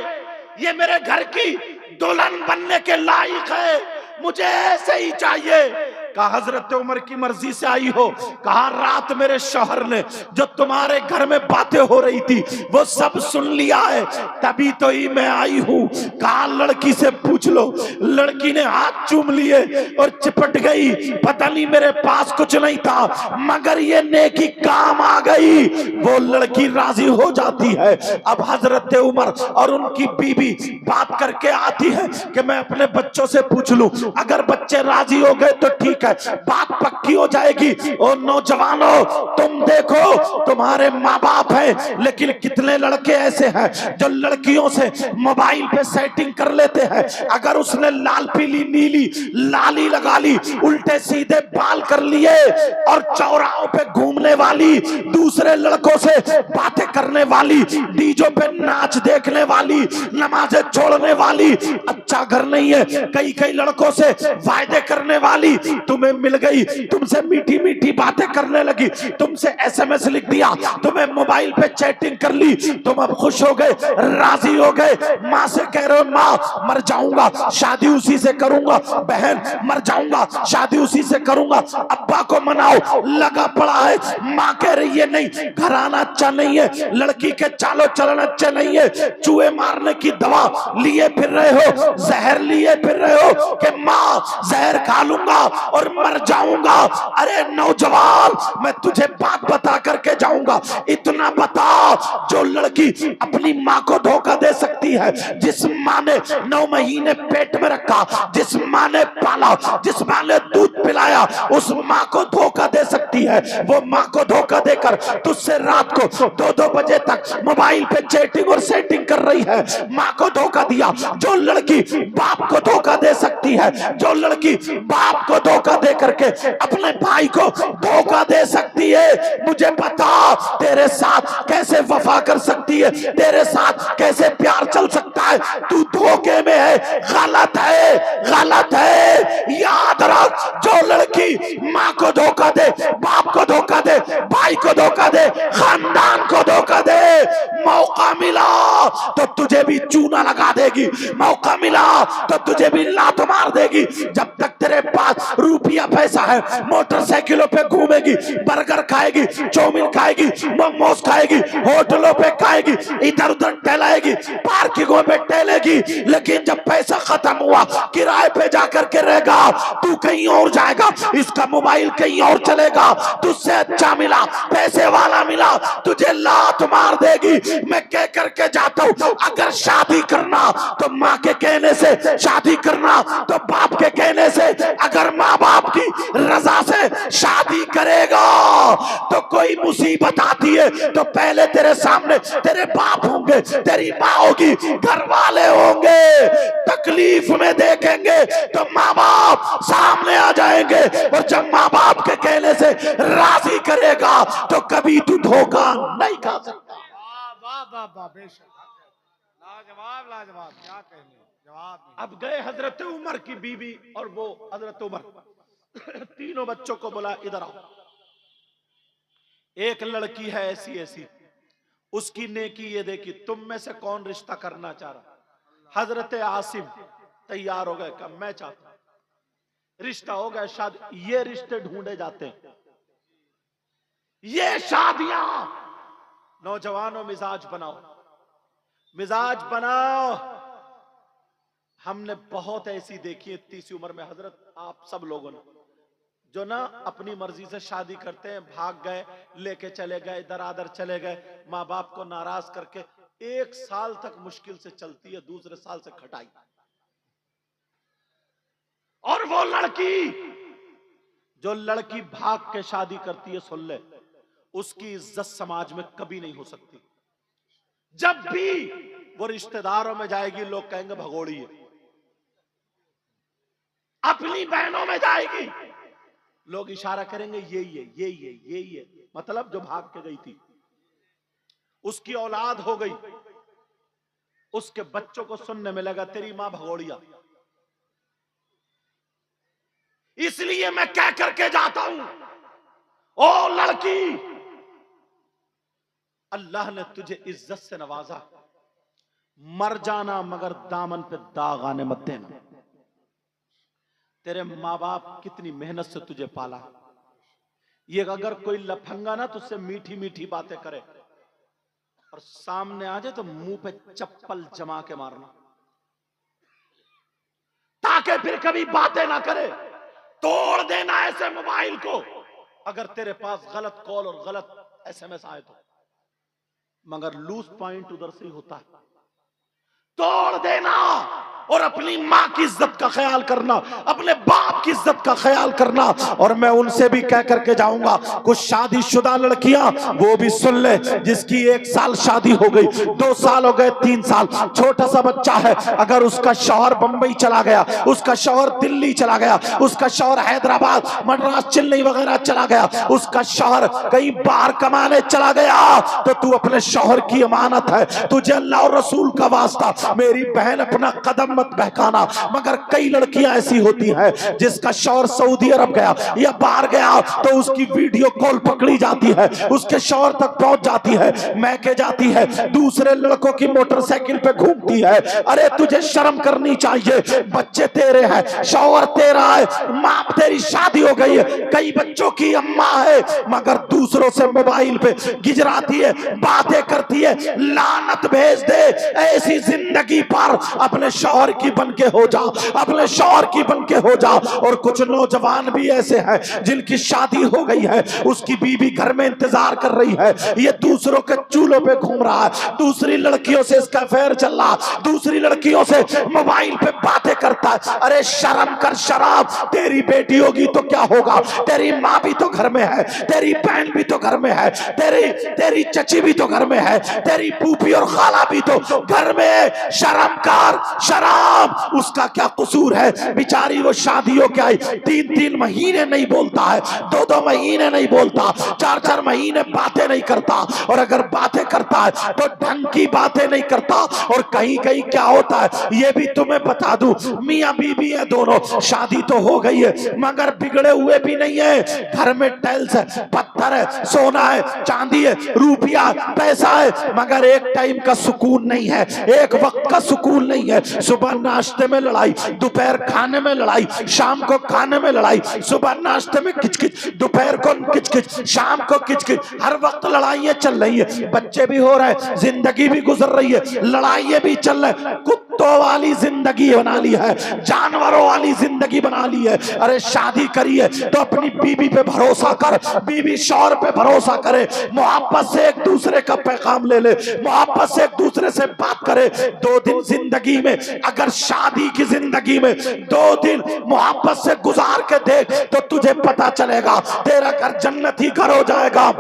ये मेरे घर की दुल्हन बनने के लायक है, मुझे ऐसे ही चाहिए। कहा हजरत उमर की मर्जी से आई हो? कहा रात मेरे शौहर ने जो तुम्हारे घर में बातें हो रही थी वो सब सुन लिया है, तभी तो ही मैं आई हूं। कहा लड़की से पूछ लो। लड़की ने हाथ चूम लिए और चिपट गई, पता नहीं मेरे पास कुछ नहीं था मगर ये नेकी काम आ गई। वो लड़की राजी हो जाती है। अब हजरत उमर और उनकी बीवी बात करके आती है कि मैं अपने बच्चों से पूछ लूं, अगर बच्चे राजी हो गए तो ठीक है, बात पक्की हो जाएगी। और नौजवानों तुम देखो तुम्हारे माँ बाप हैं, लेकिन कितने लड़के ऐसे हैं जो लड़कियों से मोबाइल पे सेटिंग कर लेते हैं। अगर उसने लाल पीली नीली लाली लगा ली, उल्टे सीधे बाल कर लिए और चौराहों पे घूमने वाली, दूसरे लड़कों से बातें करने वाली, डीजों पे नाच देखने वाली, नमाजें छोड़ने वाली, अच्छा घर नहीं है, कई कई लड़कों से वायदे करने वाली तुम्हें मिल गई, तुमसे मीठी मीठी बातें करने लगी, तुमसे एसएमएस लिख दिया, तुम्हें मोबाइल पे चैटिंग कर ली, तुम अब खुश हो गए, राजी हो गए। माँ से कह रहे हो माँ मर जाऊंगा शादी उसी से करूंगा, बहन मर जाऊंगा शादी उसी से करूंगा, अब्बा को मनाओ लगा पड़ा है। माँ कह रही है नहीं घराना अच्छा नहीं है, लड़की के चालो चलन अच्छे नहीं है, चूहे मारने की दवा लिए फिर रहे हो, जहर लिए फिर रहे हो कि माँ जहर खा लूंगा और मर जाऊंगा। अरे नौजवान मैं तुझे बात बता करके जाऊंगा, इतना बता जो लड़की अपनी माँ को धोखा दे सकती है, जिस माँ ने 9 महीने पेट में रखा, जिस माँ ने पाला, जिस माँ ने दूध पिलाया, उस माँ को धोखा दे सकती है। वो माँ को धोखा देकर तुझसे रात को 2-2 बजे तक मोबाइल पे चैटिंग और सेटिंग कर रही है, माँ को धोखा दिया। जो लड़की बाप को धोखा दे सकती है, जो लड़की बाप को धोखा दे करके अपने भाई को धोखा दे सकती है, मुझे बता तेरे साथ कैसे वफा कर सकती है, तेरे साथ कैसे प्यार चल सकता है? तू धोखे में है, गलत है, गलत है। याद रख जो लड़की माँ को धोखा दे, बाप को धोखा दे, भाई को धोखा दे, खानदान को धोखा दे, मौका मिला तो तुझे भी चूना लगा देगी, मौका मिला तो तुझे भी लात मार देगी। जब तक तेरे पास रुपया पैसा है मोटरसाइकिलों पे घूमेगी, बर्गर खाएगी, चाउमीन खाएगी, मोमोज खाएगी, होटलों पे खाएगी, इधर उधर टहलाएगी, पार्किंगों पे टहलेगी, लेकिन जब पैसा खत्म हुआ किराए पे जाकर के रहेगा, तू कहीं और जाएगा, इसका मोबाइल कहीं और चलेगा, तुझसे अच्छा मिला, पैसे वाला मिला, तुझे लात मार देगी। मैं कह करके जाता हूं अगर शादी करना तो माँ के कहने से शादी करना, तो बाप के कहने से, अगर माँ बाप की रजा से शादी करेगा तो कोई मुसीबत आती है तो पहले तेरे सामने तेरे बाप होंगे, तेरी माँ होगी, घर वाले होंगे, तकलीफ में देखेंगे तो माँ बाप सामने आ जाएंगे, और जब माँ बाप के कहने से राजी करेगा तो कभी तू धोखा नहीं खा सकता। वाह वाह वाह बेशक लाजवाब लाजवाब, क्या कहने जवाब नहीं। अब गए हजरत उमर की बीवी और वो हजरत उमर तीनों बच्चों को बोला इधर आओ। एक लड़की है ऐसी ऐसी, उसकी नेकी ये देखी, तुम में से कौन रिश्ता करना चाह रहा? हजरत आसिम तैयार हो गए, कहा मैं चाहता हूं, रिश्ता हो गया, शादी। ये रिश्ते ढूंढे जाते हैं, ये शादियां। नौजवानों मिजाज बनाओ, मिजाज बनाओ। हमने बहुत ऐसी देखी है 30 उम्र में हजरत, आप सब लोगों ने, जो ना अपनी मर्जी से शादी करते हैं, भाग गए, लेके चले गए, इधर आधर चले गए, माँ बाप को नाराज करके 1 साल तक मुश्किल से चलती है, दूसरे साल से खटाई। और वो लड़की, जो लड़की भाग के शादी करती है, सुन ले, उसकी इज्जत समाज में कभी नहीं हो सकती। जब भी वो रिश्तेदारों में जाएगी, लोग कहेंगे भगोड़ी है। अपनी बहनों में जाएगी, लोग इशारा करेंगे यही है, यही है, यही है। मतलब जो भाग के गई थी, उसकी औलाद हो गई, उसके बच्चों को सुनने में लगा तेरी मां भगोड़िया। इसलिए मैं कह करके जाता हूं, ओ लड़की, अल्लाह ने तुझे इज्जत से नवाजा, मर जाना मगर दामन पे दाग आने मत देना। तेरे माँ बाप कितनी मेहनत से तुझे पाला। ये अगर कोई लफंगा ना तुझसे मीठी मीठी बातें करे और सामने आ जाए तो मुंह पे चप्पल जमा के मारना, ताकि फिर कभी बातें ना करे। तोड़ देना ऐसे मोबाइल को अगर तेरे पास गलत कॉल और गलत SMS आए तो, मगर लूज पॉइंट उधर से ही होता है। तोड़ देना और अपनी मां की इज्जत का ख्याल करना, अपने बाप की इज्जत का ख्याल करना। और मैं उनसे भी कह करके जाऊंगा, कुछ शादीशुदा लड़कियां वो भी सुन ले, जिसकी 1 साल शादी हो गई, 2 साल हो गए, 3 साल, छोटा सा बच्चा है, अगर उसका शौहर बंबई चला गया, उसका शौहर दिल्ली चला गया, उसका शौहर हैदराबाद, मद्रास, चेन्नई वगैरह चला गया, उसका शौहर कहीं बाहर कमाने चला गया, तो तू अपने शौहर की अमानत है, तुझे अल्लाह और रसूल का वास्ता मेरी बहन अपना कदम मत बहकाना। मगर कई लड़कियां ऐसी होती हैं जिसका शौहर सऊदी अरब गया या बाहर गया तो उसकी वीडियो कॉल पकड़ी जाती है, उसके शौहर तक पहुंच जाती है, मैके जाती है, दूसरे लड़कों की मोटरसाइकिल पे घूमती है। अरे तुझे शर्म करनी चाहिए, बच्चे तेरे हैं, शौहर तेरा है, मां तेरी शादी हो गई है, कई बच्चों की अम्मा है, मगर दूसरों से मोबाइल पे गिजराती है, बातें करती है। लानत भेज दे ऐसी जिंदगी पर। अपने शौहर की बन के हो जा, अपने शौहर की बन के हो जा। और कुछ नौजवान भी ऐसे हैं जिनकी शादी हो गई है, उसकी बीवी घर में इंतजार कर रही है, ये दूसरों के चूल्हों पे घूम रहा है, दूसरी लड़कियों से इसका अफेयर चल रहा, दूसरी लड़कियों से मोबाइल पे बातें करता है। अरे शर्म कर, शराब। तेरी बेटी होगी तो क्या होगा, तेरी माँ भी तो घर में है, तेरी बहन भी तो घर में है, तेरी चची भी तो घर में है, तेरी फूफी और खाला भी तो घर में है। शर्म कर, शराब। उसका क्या कसूर है, बेचारी वो शादियों के आई 3-3 महीने नहीं बोलता है, 2-2 महीने नहीं बोलता, 4-4 महीने बातें नहीं करता, और अगर बातें करता है तो ढंग की बातें नहीं करता। और कहीं कहीं क्या होता है ये भी तुम्हें बता दूं, मियां बीबी है दोनों, शादी तो हो गई है मगर बिगड़े हुए भी नहीं है। घर में टाइल्स है, पत्थर है, सोना है, चांदी है, रुपया पैसा है, मगर एक टाइम का सुकून नहीं है, एक वक्त का सुकून नहीं है। सुबह नाश्ते में लड़ाई, दोपहर खाने में लड़ाई, शाम को खाने में लड़ाई, सुबह नाश्ते में किचकिच, दोपहर को किचकिच, शाम को किचकिच, हर वक्त लड़ाइयां चल रही है। बच्चे भी हो रहे, जिंदगी भी गुजर रही है, लड़ाइयां भी चल रही। कुत्तों वाली जिंदगी बना ली है, जानवरों वाली जिंदगी बना ली है। अरे शादी करी है तो अपनी बीवी पे भरोसा कर, बीवी शौहर पे भरोसा करे, मोहब्बत से एक दूसरे का पैगाम ले ले, मोहब्बत से एक दूसरे से बात करे। 2 दिन जिंदगी में, अगर शादी की जिंदगी में 2 दिन मोहब्बत से गुजार के देख तो तुझे पता चलेगा तेरा घर जन्नत ही घर हो जाएगा।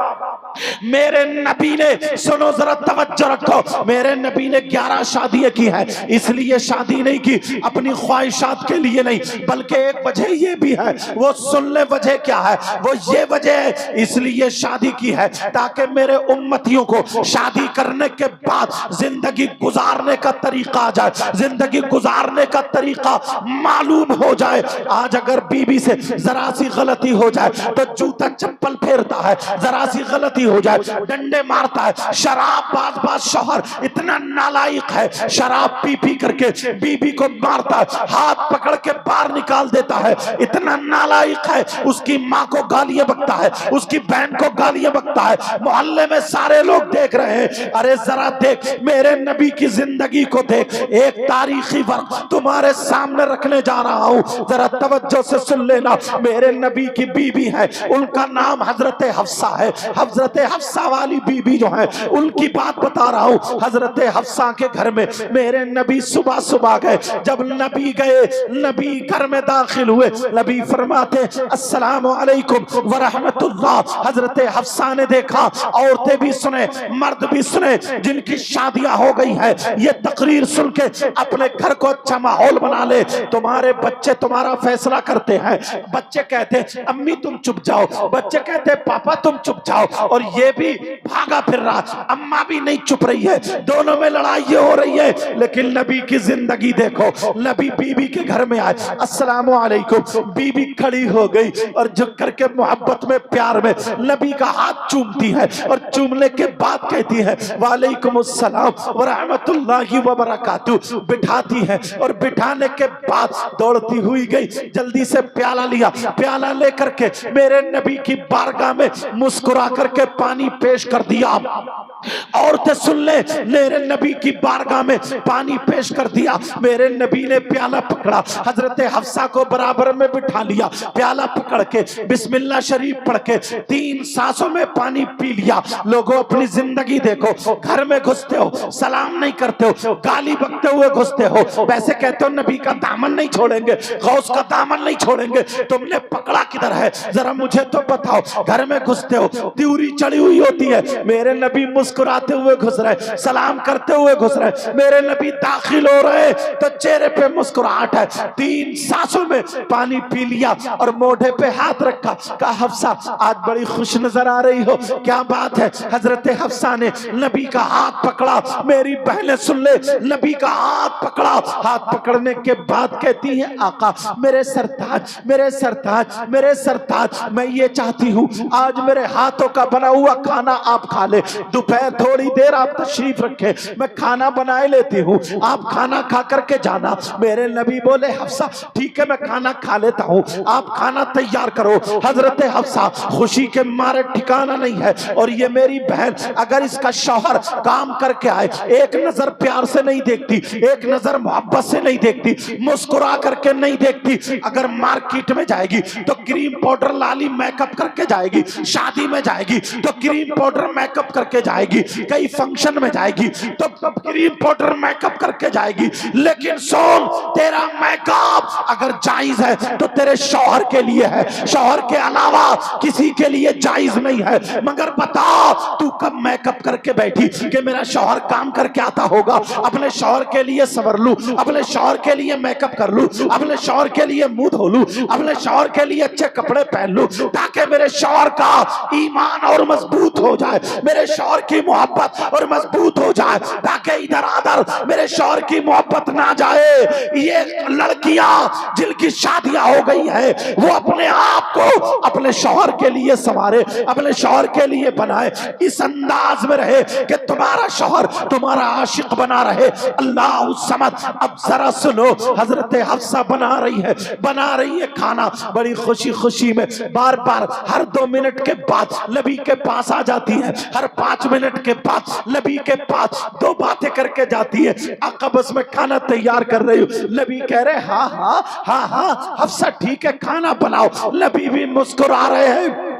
मेरे नबी ने, सुनो जरा तवज्जो रखो, मेरे नबी ने 11 शादियां की है, इसलिए शादी नहीं की अपनी ख्वाहिशात के लिए नहीं, बल्कि एक वजह ये भी है, वो सुन ले वजह क्या है, वो ये वजह है इसलिए शादी की है ताकि मेरे उम्मतियों को शादी करने के बाद जिंदगी गुजारने का तरीका आ जाए, जिंदगी गुजारने का तरीका मालूम हो जाए। आज अगर बीबी से जरा सी गलती हो जाए तो जूता चप्पल फेरता है, जरा सी गलती हो जाए डंडे मारता है। शराब बाज शौहर इतना नालायक है, शराब पी पी पी करके बीबी को मारता है, हाथ पकड़ के बाहर निकाल देता है। इतना नालायक है, उसकी माँ को गालियां बकता है, उसकी बहन को गालियां बकता है। मोहल्ले में सारे लोग देख रहे हैं। अरे जरा देख, मेरे नबी की जिंदगी को देख। एक तारीखी वक्त तुम्हारे सामने रखने जा रहा हूं, जरा तवज्जो से सुन लेना। मेरे नबी की बीबी है, उनका नाम हजरत हफ्सा है। हजरत हफ्सा वाली बीबी जो है, उनकी बात बता रहा हूं। हजरत हफ्सा के घर में मेरे नबी सुबह सुबह गए। जब नबी गए, नबी घर में दाखिल हुए, नबी फरमाते अस्सलाम वालेकुम व रहमतुल्लाह। हजरत हफ्सा ने देखा, औरतें भी सुने, मर्द भी सुने, जिनकी शादियां हो गई है, ये तकरीर सुन के अपने घर को अच्छा माहौल बना ले। तुम्हारे बच्चे तुम्हारा फैसला करते हैं। बच्चे कहते अम्मी तुम चुप जाओ, बच्चे कहते पापा तुम चुप जाओ, और ये भी भागा फिर रहा, अम्मा भी नहीं चुप रही है, दोनों में लड़ाई हो रही है। लेकिन नबी की जिंदगी देखो, नबी बीबी के घर में आए, अस्सलाम वालेकुम, बीबी खड़ी हो गई और झुक करके मोहब्बत में, प्यार में नबी का हाथ चूमती है, और चूमने के बाद कहती है वालेकुम अस्सलाम व रहमतुल्लाहि व बरकातुहू। बिठाती है, और बिठाने के बाद दौड़ती हुई गई, जल्दी से प्याला लिया, प्याला लेकर के मेरे नबी की बारगाह में मुस्कुरा करके पानी पेश कर दिया। औरतें सुन ले, मेरे नबी की बारगाह में पानी पेश कर दिया। मेरे नबी ने प्याला पकड़ा, हजरत हफ्सा को बराबर में बिठा लिया, प्याला पकड़ के बिस्मिल्लाह शरीफ पढ़ के 3 सांसों में पानी पी लिया। लोगों अपनी जिंदगी देखो, घर में घुसते हो, सलाम नहीं करते हो, गाली बकते हुए घुसते हो, वैसे कहते हो नबी का दामन नहीं छोड़ेंगे, गौस का दामन नहीं छोड़ेंगे। तुमने पकड़ा किधर है, जरा मुझे तो बताओ। घर में घुसते हो, त्यूरी चढ़ी हुई होती है, मेरे नबी मुस्कुराते हुए घुस रहे, सलाम करते हुए घुस रहे। मेरे नबी दाखिल हो रहे तो चेहरे पे मुस्कुराहट है। 3 सांसों में पानी पी लिया और मोढ़े पे हाथ रखा, कहा हफ्सा आज बड़ी खुश नजर आ रही हो, क्या बात है। हजरत हफ्सा ने नबी का हाथ पकड़ा, मेरी बहनें सुन ले, नबी का हाथ पकड़ा। हाथ पकड़ने के बाद कहती है आका मेरे सरताज, मेरे सरताज, मेरे सरताज, मैं ये चाहती हूँ आज मेरे हाथों का बना हुआ खाना आप खा ले। दोपहर थोड़ी देर आप तशरीफ रखे, मैं खाना बनाए लेती हूँ, आप खाना खा करके जाना। मेरे नबी बोले हफ्सा ठीक है मैं खाना खा लेता हूँ, आप खाना तैयार करो। हजरत हफ्सा खुशी के मारे ठिकाना नहीं है, और ये मेरी बहन अगर इसका शौहर काम करके आए, एक नजर प्यार से नहीं देखती, एक नजर मोहब्बत से नहीं देखती, मुस्कुरा करके नहीं देखती। अगर मार्केट में जाएगी तो क्रीम पाउडर लाली मेकअप करके जाएगी, शादी में जाएगी तो क्रीम पाउडर मेकअप करके जाएगी, कई फंक्शन में जाएगी तो क्रीम पाउडर मेकअप करके जाएगी। लेकिन सुन, तेरा मेकअप अगर जायज है तो तेरे शौहर के लिए है, शौहर के अलावा किसी के लिए जायज नहीं है। मगर बता तू कब मेकअप करके बैठी कि मेरा शौहर काम करके आता होगा, अपने शौहर के लिए संवर लूं, अपने शौहर के लिए मेकअप कर लूं, अपने शौहर के लिए मुंह धो लूं, अपने शौहर के लिए अच्छे कपड़े पहन लूं, ताकि मेरे शौहर का ईमान और मजबूत हो जाए, मेरे शौहर की मोहब्बत और मजबूत हो जाए, ताकि इधर आधर मेरे शौहर की मोहब्बत ना जाए। ये लड़कियां जिनकी शादियां हो गई है वो अपने आप को अपने शौहर के लिए संवारे, अपने शौहर के लिए बनाए, इस अंदाज में रहे कि तुम्हारा शौहर तुम्हारा आशिक बना रहे। अल्लाह समद। अब जरा सुनो, हजरत हफ्सा बना रही है खाना, बड़ी खुशी खुशी में बार बार हर 2 मिनट के बाद नबी के पास आ जाती है, हर 5 मिनट के बाद नबी के पास 2 बातें करके जाती है। आका बस मैं खाना तैयार कर रही हूँ। नबी कह रहे हाँ हाँ हाँ हाँ हफ्सा ठीक है खाना बनाओ। नबी भी मुस्कुरा रहे हैं।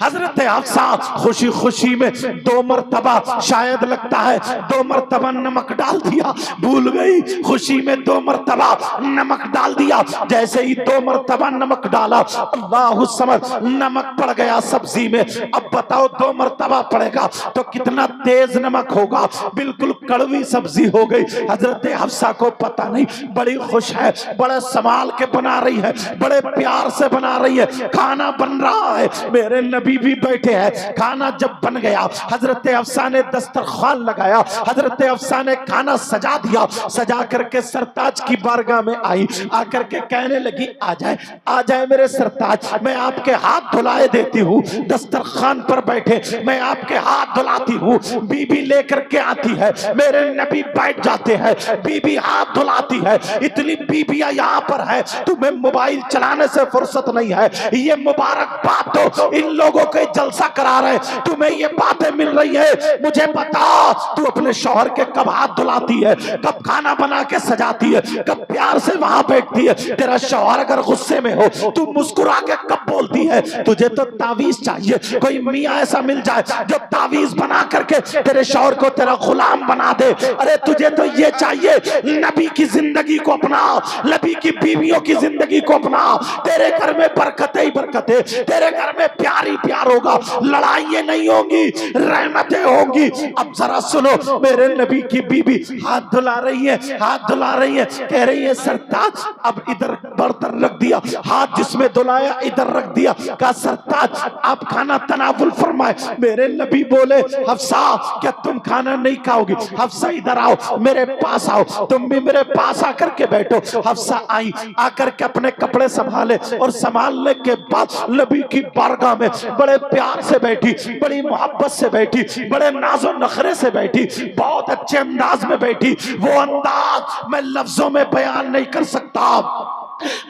हजरत हफ्सा खुशी खुशी में 2 मरतबा, शायद लगता है 2 मरतबा नमक डाल दिया, भूल गई, खुशी में 2 मरतबा नमक डाल दिया। जैसे ही 2 मरतबा नमक डाला, अल्लाह समझ, नमक पड़ गया सब्जी में। अब बताओ 2 मरतबा पड़ेगा तो कितना तेज नमक होगा, बिल्कुल कड़वी सब्जी हो गई। हजरत हफ्सा को पता नहीं, बड़ी खुश है, बड़े संभाल के बना रही है, बड़े प्यार से बना रही है, खाना बन रहा है। मेरे मेरे नबी भी बैठे हैं। खाना जब बन गया, हजरत हफ्सा ने दस्तरखान लगाया, हजरत हफ्सा ने खाना सजा दिया, सजा करके सरताज की बारगाह में आई, आकर के कहने लगी आ जाए मेरे सरताज, मैं आपके हाथ धुलाए देती हूँ। दस्तरखान पर बैठे मैं आपके हाथ धुलाती हूँ। बीबी लेकर के आती है, मेरे नबी बैठ जाते हैं, बीबी हाथ धुलाती है। इतनी बीबियां यहाँ पर है, तुम्हें मोबाइल चलाने से फुर्सत नहीं है। ये मुबारक बात तो इन लोगों के जलसा करा रहे, तुम्हें ये बातें मिल रही है। मुझे बता, तू अपने शौहर के कब हाथ धुलाती है, कब खाना बना के सजाती है, कब प्यार से वहां बैठती है? तेरा शौहर अगर गुस्से में हो, तू मुस्कुरा के कब बोलती है? तुझे तो तावीज चाहिए, कोई मियां ऐसा मिल जाए जो तावीज बना करके तेरे शौहर को तेरा गुलाम बना दे। अरे तुझे तो ये चाहिए, नबी की जिंदगी को अपना, नबी की बीवियों की जिंदगी को अपना। तेरे घर में बरकतें ही बरकतें, तेरे घर में प्यार ही प्यार होगा, लड़ाइयां नहीं होंगी, रहमतें होंगी। अब जरा सुनो, मेरे नबी की बीबी हाथ धुला रही है, हाथ धुला रही है, कह रही है सरताज अब इधर बर्तन रख दिया, हाथ जिसमें धुलाया इधर रख दिया। कहा सरताज आप खाना तनावुल फरमाए। मेरे नबी बोले हफ्सा क्या तुम खाना नहीं खाओगी? हफ्सा इधर आओ, मेरे पास आओ, तुम भी मेरे पास आकर के बैठो। हफ्सा आई, आकर के अपने कपड़े संभाले और संभालने के बाद नबी की बारगाह में बड़े प्यार से बैठी, बड़ी मोहब्बत से बैठी, बड़े नाज़ो नखरे से बैठी, बहुत अच्छे अंदाज में बैठी। वो अंदाज मैं लफ्जों में बयान नहीं कर सकता।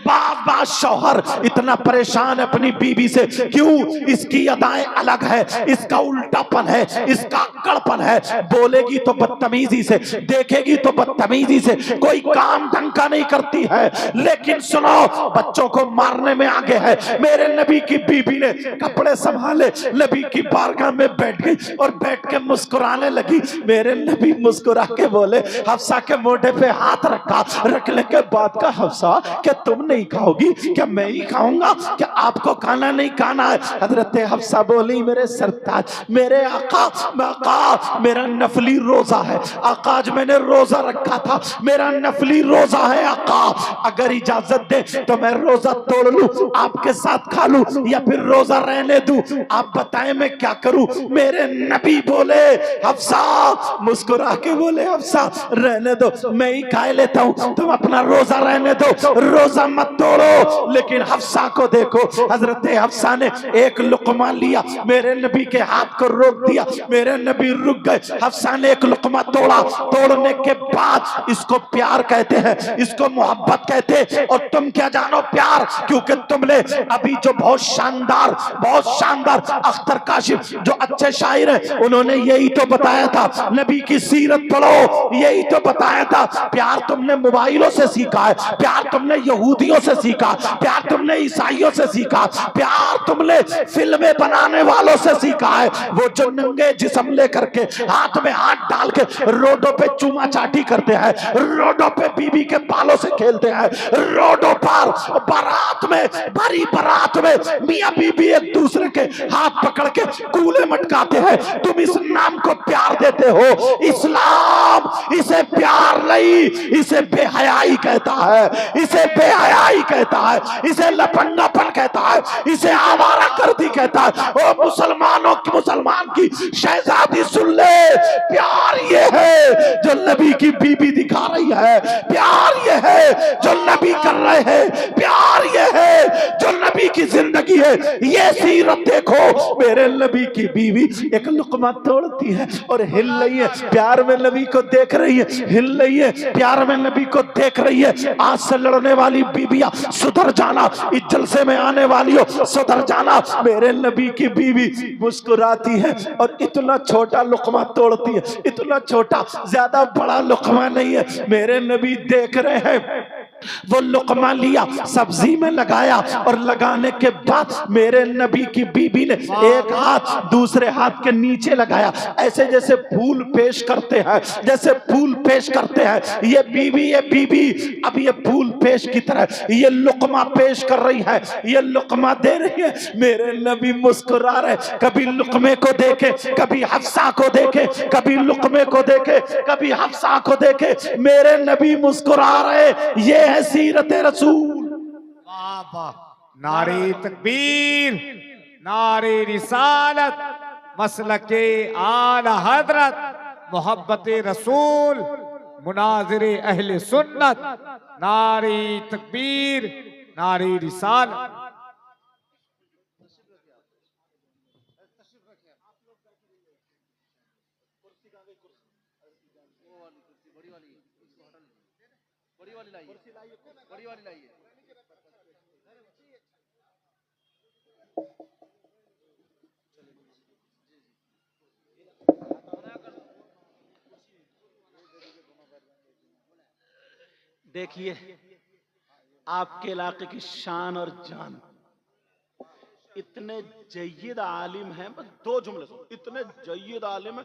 बार शौहर इतना परेशान अपनी बीबी से, क्यों? इसकी अदाएं अलग है, इसका उल्टापन है, इसका अक्कड़पन है। बोलेगी तो बदतमीजी से, देखेगी तो बदतमीजी से, कोई काम ढंग का नहीं करती है। लेकिन सुनो, बच्चों को मारने में आगे है। मेरे नबी की बीबी ने कपड़े संभाले, नबी की बारगाह में बैठ गई और बैठ के मुस्कुराने लगी। मेरे नबी मुस्कुरा के बोले, हफ्सा के मोढे पे हाथ रखा, रखने के बाद का हफ्सा क्या तुम नहीं खाओगी? क्या मैं ही खाऊंगा? क्या आपको खाना नहीं खाना है? हजरत हफ्सा बोली, मेरे सरताज, मेरे आका, मेरा नफली रोजा है आका, आज मैंने रोजा रखा था, मेरा नफली रोजा है आका, अगर इजाजत दे तो मैं रोजा तोड़ लूं, आपके साथ खा लूं, या फिर रोजा रहने दूं? आप बताएं मैं क्या करूं? मेरे नबी बोले हफ्सा, मुस्कुरा के बोले हफ्सा रहने दो, मैं ही खा लेता हूं, तुम अपना रोजा रहने दो, रोजा मत तोड़ो। लेकिन हफ्सा को देखो, हजरत हफ्सा ने एक लुकमा लिया, मेरे नबी के हाथ को रोक दिया, मेरे नबी रुक गए। हफ्सा ने एक लुकमा तोड़ा, तोड़ने के बाद इसको प्यार कहते हैं, इसको मोहब्बत कहते हैं। और तुम क्या जानो प्यार, क्योंकि तुमने अभी जो बहुत शानदार अख्तर काशिफ जो अच्छे शायर हैं, उन्होंने यही तो बताया था, नबी की सीरत पढ़ो, यही तो बताया था। प्यार तुमने मोबाइलों से सीखा है, प्यार तुमने यहूदियों से सीखा, प्यार तुमने ईसाइयों से सीखा, प्यार तुमने फिल्में बनाने वालों से सीखा है। वो जो नंगे जिस्म लेकर के हाथ में हाथ डाल के रोडों पे चूमा चाटी करते हैं, रोडों पे बीबी के बालों से खेलते हैं, रोडों पर बारात में, भरी बारात में मियां बीबी एक दूसरे के हाथ पकड़ के कूले मटकाते हैं। तुम इस नाम को प्यार देते हो? इस्लाम इसे प्यार नहीं, इसे बेहयाई कहता है, इसे बेहयाई कहता है, इसे लफंगापन कहता है, इसे आवारागर्दी कहता है। ओ मुसलमानों की, मुसलमान की शहजादी सुन ले, प्यार ये है जो नबी की बीबी दिखा रही है, प्यार ये है जो नबी कर रहे हैं, प्यार ये है जो नबी की जिंदगी है। ये सीरत देखो, मेरे नबी की बीवी एक लुकमा तोड़ती है और हिल रही है, प्यार में नबी को देख रही है, हिल रही है, प्यार में नबी को देख रही है। आज से लड़ने वाली बीबियां सुधर जाना, इस जलसे में आने वालियों सुधर जाना। मेरे नबी की बीवी मुस्कुराती है और इतना छोटा लुकमा तोड़ती है, इतना छोटा, ज्यादा बड़ा लुकमा नहीं है। मेरे नबी देख रहे हैं, वो लुकमा लिया, सब्जी में लगाया और लगाने के बाद मेरे नबी की बीबी ने एक हाथ दूसरे हाथ के नीचे लगाया, ऐसे जैसे फूल पेश करते हैं, जैसे फूल पेश करते हैं। ये बीबी अब ये फूल पेश की तरह ये लुकमा पेश कर रही है, ये लुकमा दे रही है। मेरे नबी मुस्कुरा रहे, कभी लुकमे को देखे, कभी हफ्सा को देखे, कभी लुकमे को देखे, कभी हफ्सा को देखे। मेरे नबी मुस्कुरा रहे। ये है सीरत रसूल। वाह वाह, नारे तकबीर, नारी रिसालत, मसलके आला हजरत, मोहब्बत रसूल, मुनाजिर अहले सुन्नत, नारी तकबीर, नारी रिसालत। देखिए आपके इलाके की शान और जान, इतने जय्यद आलिम हैं, बस दो जुमले सुनो, इतने जय्यद आलिम है,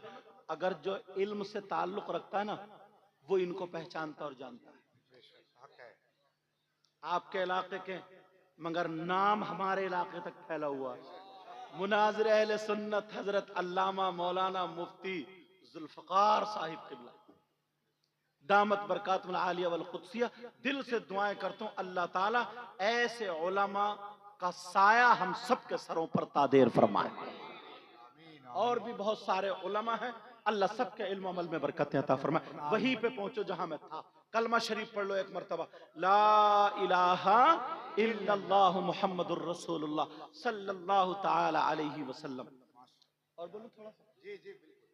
अगर जो इल्म से ताल्लुक रखता है ना वो इनको पहचानता और जानता है। आपके इलाके के, मगर नाम हमारे इलाके तक फैला हुआ है। मुनाजिर अहले सुन्नत हजरत अल्लामा मौलाना मुफ्ती जुल्फकार साहिब किबला दामत बरकातुल आलिया वल कुद्सिया, दिल से दुआएं करता हूं अल्लाह ताला ऐसे उलमा का साया हम सब के सरों पर तादेर फरमाए। और भी बहुत सारे उलमा हैं, अल्लाह सबके इल्म अमल में बरकतें अता फरमाए। वहीं पे पहुंचो जहां मैं था। कलमा शरीफ पढ़ लो एक मर्तबा, ला इलाहा इल्लल्लाहु मुहम्मदुर रसूलुल्लाह सल्लल्लाहु ताला अलैहि वसल्लम। और बोलो थोड़ा सा। जी जी बिल्कुल।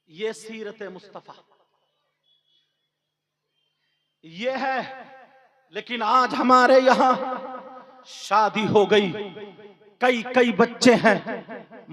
ये सीरत मुस्तफा ये है। लेकिन आज हमारे यहां शादी हो गई, कई कई बच्चे हैं,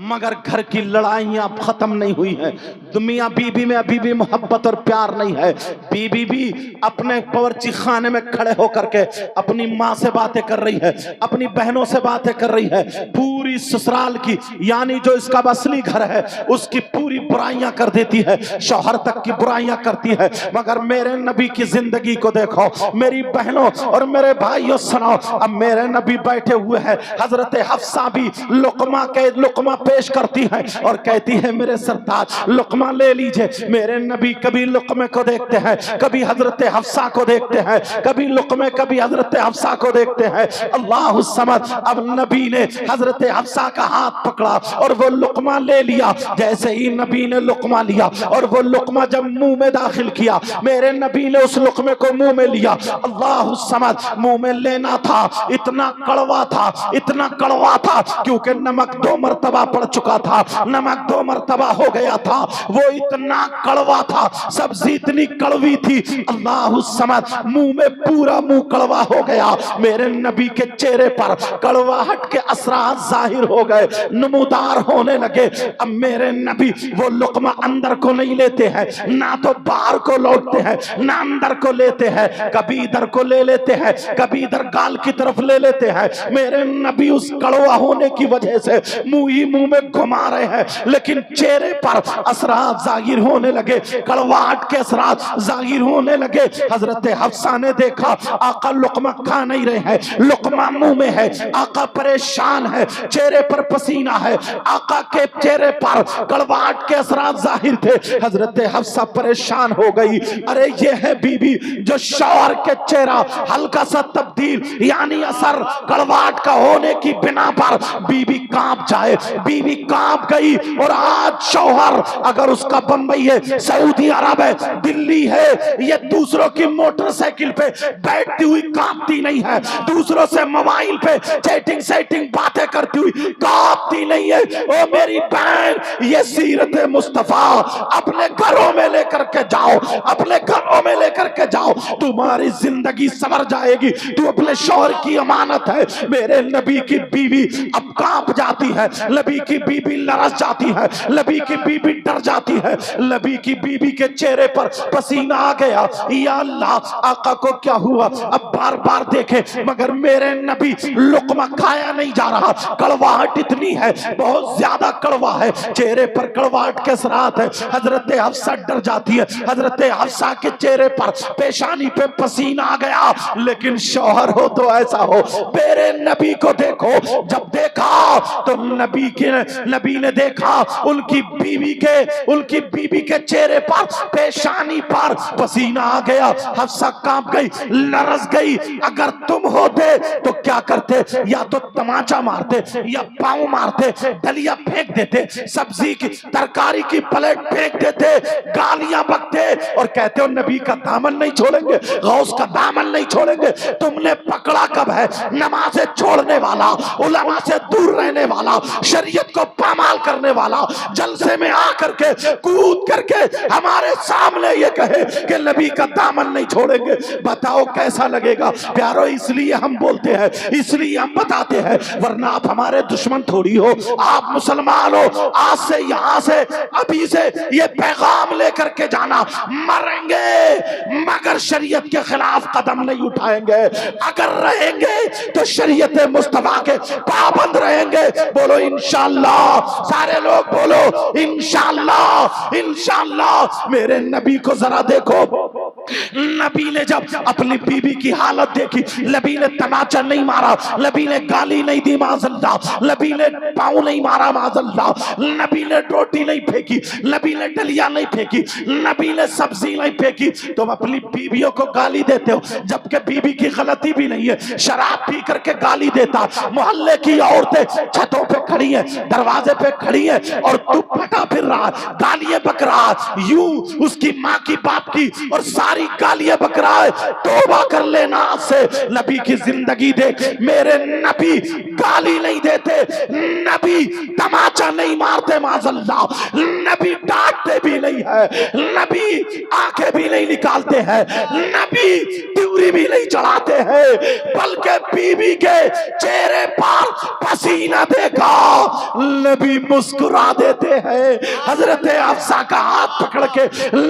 मगर घर की लड़ाइयां खत्म नहीं हुई हैं। मियां बीबी में अभी भी मोहब्बत और प्यार नहीं है। बीबी भी अपने बावर्ची खाने में खड़े होकर के अपनी माँ से बातें कर रही है, अपनी बहनों से बातें कर रही है, पूरी ससुराल की यानी जो इसका असली घर है उसकी पूरी बुराइयां कर देती है, शौहर तक की बुराइयां करती है। मगर मेरे नबी की जिंदगी को देखो, मेरी बहनों और मेरे भाइयों सुनो, अब मेरे नबी बैठे हुए हैं, हजरत हफ्सा भी लुकमा पेश करती है और कहती है मेरे सरताज लुकमा ले लीजिए। मेरे नबी कभी लुकमे को देखते हैं, कभी हजरत हफ्सा को देखते हैं, कभी लुकमे कभी हजरत हफ्सा को देखते हैं। अल्लाह समद। अब नबी ने हजरत हफ्सा का हाथ पकड़ा और वो लुकमा ले लिया। जैसे ही नबी ने लुकमा लिया और वो लुकमा जब मुंह में दाखिल किया, मेरे नबी ने उस लुकमे को मुंह में लिया। अल्लाह समद। मुंह में लेना था, इतना कड़वा था, इतना कड़वा था, क्योंकि नमक 2 मरतबा पड़ चुका था, नमक 2 मरतबा हो गया था, वो इतना कड़वा था, सब्जी इतनी कड़वी थी। अल्लाह समद। मुंह में पूरा मुंह कड़वा हो गया। मेरे नबी के चेहरे पर कड़वाहट के असरात जाहिर हो गए, नमूदार होने लगे। अब मेरे नबी वो लुकमा अंदर को नहीं लेते हैं, ना तो बाहर को लौटते हैं, ना अंदर को लेते हैं, कभी इधर को ले लेते हैं, कभी इधर गाल की तरफ ले लेते हैं। मेरे नबी उस कड़वा होने की वजह से मुंह ही मुंह में घुमा रहे हैं, लेकिन चेहरे पर असरात जाहिर होने लगे, कड़वाहट के असरात जाहिर होने लगे। हजरत हफ्सा ने देखा आका लुकमा खा नहीं रहे हैं, लुकमा मुंह में है, आका परेशान है, चेहरे पर पसीना है, आका के चेहरे पर कड़वाहट के असरात जाहिर थे। हजरत हफ्सा परेशान हो गई। अरे ये है बीबी जो शौहर के चेहरा हल्का सा तब्दील यानी असर कड़वाहट का होने की बिना पर बीबी कांप जाए। बीबी कांप गई। और आज शौहर अगर उसका बंबई है, सऊदी अरब है, दिल्ली है, ये दूसरों की मोटरसाइकिल पे बैठती हुई कांपती नहीं है, दूसरों से मोबाइल पे चैटिंग सेटिंग बातें करती हुई कांपती नहीं है। ओ मेरी बहन, ये सीरत मुस्तफा अपने घरों में लेकर के जाओ, अपने घरों में लेकर के जाओ, तुम्हारी जिंदगी संवर जाएगी। तू अपने शौहर की अमानत है। मेरे नबी की बीवी अब कांप जाती है, नबी की बीबी लरस जाती है, नबी की बीबी डर जाती है, नबी की बीबी के चेहरे पर पसीना आ गया। या अल्लाह, आका को क्या हुआ? अब बार बार देखे मगर मेरे नबी लुकमा खाया नहीं जा रहा। कड़वाहट इतनी है, बहुत ज्यादा कड़वा है, चेहरे पर कड़वाहट के असरात है। हजरत हफ्सा डर जाती है। हजरत हफ्सा के चेहरे पर पेशानी पे पसीना आ गया। लेकिन शौहर हो तो ऐसा हो, मेरे नबी को देखो, जब देखा तो नबी के नबी ने देखा उनकी बीवी के चेहरे पर, पेशानी पर पसीना आ गया। हफ्सा कांप गई, लरस गई। अगर तुम होते तो क्या करते? या तो तमाचा मारते, या पांव मारते, दलिया फेंक देते, सब्जी की तरकारी की प्लेट फेंक देते, गालियां बकते और कहते हो नबी का दामन नहीं छोड़ेंगे, गौस का दामन नहीं छोड़ेंगे। तुमने पकड़ा कब है नमाज़ें छोड़ने वाला, उलमा से दूर रहने वाला, शरीयत को पामाल करने वाला, जलसे में आकर के कूद करके हमारे सामने ये कहे कि नबी का दामन नहीं छोड़ेंगे। बताओ कैसा लगेगा प्यारो? इसलिए हम बोलते हैं, इसलिए हम बताते हैं, वरना आप हमारे दुश्मन थोड़ी हो। आप मुसलमान हो। आज से यहाँ से अभी से ये पैगाम लेकर के जाना, मरेंगे मगर शरीयत के खिलाफ कदम नहीं उठाएंगे। अगर रहेंगे तो शरीयत मुस्तफा के पाबंद रहेंगे। बोलो इंशाअल्लाह, सारे लोग बोलो इंशाअल्लाह। इंशाअल्लाह। मेरे नबी को जरा देखो, नबी ने जब अपनी बीवी की हालत देखी, नबी ने तमाचा नहीं मारा, नबी ने गाली नहीं दी माज़अल्लाह, नबी ने पाँव नहीं मारा माज़अल्लाह, नबी ने रोटी नहीं फेंकी, नबी ने डलिया नहीं फेंकी, नबी ने सब्जी नहीं फेंकी। तुम अपनी बीवियों को गाली देते हो जबकि बीवी की गलती भी नहीं है, शराब पी करके गाली देता। मोहल्ले की औरतें छतों पे खड़ी हैं, दरवाजे पे खड़ी हैं और तू फटा फिर रहा, गालियां बक रहा, यूं उसकी माँ की बाप की और सारी गालियां बक रहा है। तौबा कर लेना आज से। नबी की जिंदगी देख, मेरे नबी गाली नहीं देते, नबी तमाचा नहीं मारते माज़अल्लाह, नबी डांटते भी नहीं है, नबी आंखें भी नहीं निकालते हैं, नबी त्यूरी भी नहीं चढ़ाते हैं, बल्कि बीवी के चेहरे पर पसीना देखा नबी मुस्कुरा देते हैं। हजरत हफ्सा का हाथ पकड़ के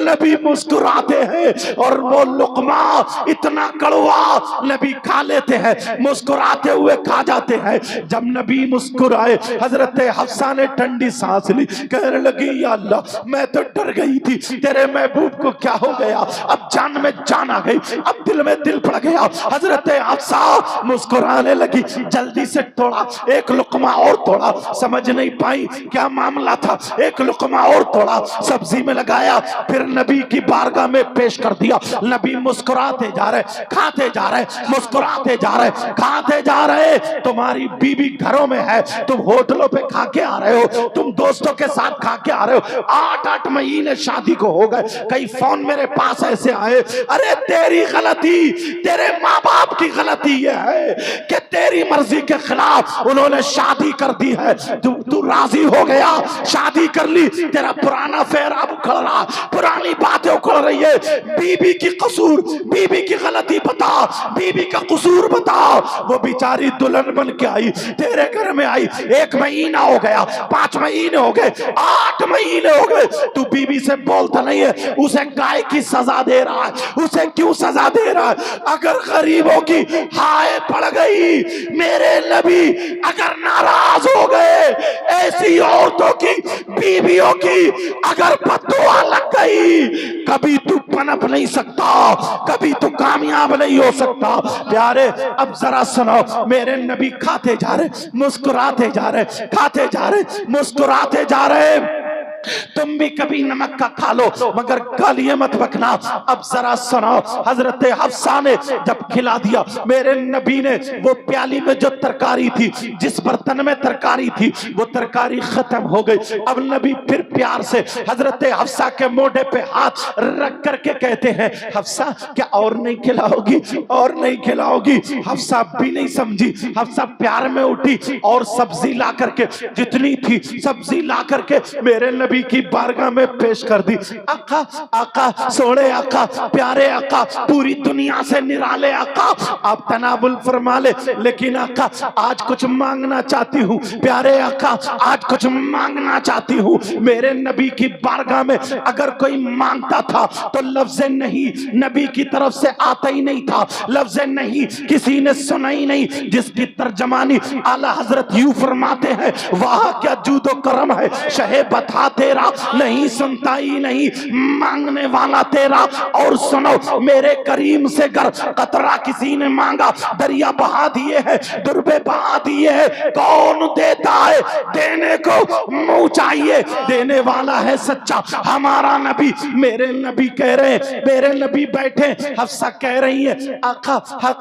नबी मुस्कुराते हैं और वो लुकमा इतना कड़वा नबी खा लेते हैं, मुस्कुराते हुए खा जाते हैं। जब नबी मुस्कुराए, हजरत हफ्सा ने ठंडी सांस ली, कहने लगी या अल्लाह मैं तो डर गई थी, तेरे महबूब को क्या हो गया? अब जान में जान आ गई, अब दिल में दिल पड़ गया। हजरत हफ्सा मुस्कुराने लगी, जल्दी से तोड़ा, एक लुकमा और तोड़ा, समझ नहीं पाई क्या मामला था, एक लुकमा और तोड़ा, सब्जी में लगाया, फिर नबी की बारगाह में पेश कर दिया। नबी मुस्कुराते जा रहे, खाते जा रहे, मुस्कुराते जा रहे, खाते जा रहे। तुम्हारी बीवी घरों में है, तुम होटलों पे खा के आ रहे हो, तुम दोस्तों के साथ खा के आ रहे हो। 8-8 महीने शादी को हो गए, कई फोन मेरे पास ऐसे आए, अरे तेरी गलती, तेरे माँ बाप की गलती यह है कि तेरी मर्जी के खिलाफ उन्होंने शादी कर दी है, तू राजी हो गया, शादी कर ली, तेरा पुराना फेरा उखड़ रहा, पुरानी बातें उखड़ रही है। बीबी की कसूर, बीबी की गलती बता, बीबी का कसूर बता। वो बेचारी दुल्हन बन के आई, तेरे घर में आई, 1 महीना हो गया, 5 महीने हो गए, 8 महीने हो गए, तू बीबी से बोलता नहीं है, उसे गाय की सजा दे रहा है। उसे क्यों सजा दे रहा है? अगर गरीबों की हाय पड़ गई, मेरे नबी अगर नाराज हो गए, ऐसी औरतों की, बीवियों की अगर बद्दुआ लग गई, कभी तू पनप नहीं सकता, कभी तू कामयाब नहीं हो सकता। प्यारे अब जरा सुनो, मेरे नबी खाते जा रहे, मुस्कुराते जा रहे, खाते जा रहे, मुस्कुराते जा रहे। तुम भी कभी नमक का खा लो मगर गालियां मत बकना। अब जरा सुनो, हजरत हफ्सा ने जब खिला दिया, मेरे नबी ने वो प्याली में जो तरकारी थी, जिस बर्तन में तरकारी थी, वो तरकारी खत्म हो गई। अब नबी फिर प्यार से हजरत हफ्सा के मोढे पे हाथ रख करके कहते हैं, हफ्सा क्या और नहीं खिलाओगी, और नहीं खिलाओगी? हफ्सा भी नहीं समझी, हफ्सा प्यार में उठी और सब्जी ला करके, जितनी थी सब्जी ला करके मेरे नबी की बारगाह में पेश कर दी। आका, आका, सोने आका, प्यारे आका, पूरी दुनिया से निराले आका, आप तनावुल फरमा ले, लेकिन आका आज कुछ मांगना चाहती हूँ। प्यारे आका आज कुछ मांगना चाहती हूँ। मेरे नबी की बारगाह में अगर कोई मांगता था तो लफ्ज़ नहीं नबी की तरफ से आता ही नहीं था, लफ्ज़ नहीं किसी ने सुना ही नहीं, जिसकी तर्जमानी आला हजरत यूं फरमाते हैं, वाह क्या जूदो करम है, शहे बताते तेरा, नहीं सुनता ही नहीं मांगने वाला तेरा। और सुनो, मेरे करीम से गर कतरा किसी ने मांगा, दरिया बहा दिए है, दुर्बे बहा दिए है। कौन देता है? देने को मुंह चाहिए, देने वाला है सच्चा हमारा नबी। मेरे नबी कह रहे हैं, मेरे नबी बैठे, हफ्सा कह रही है आका,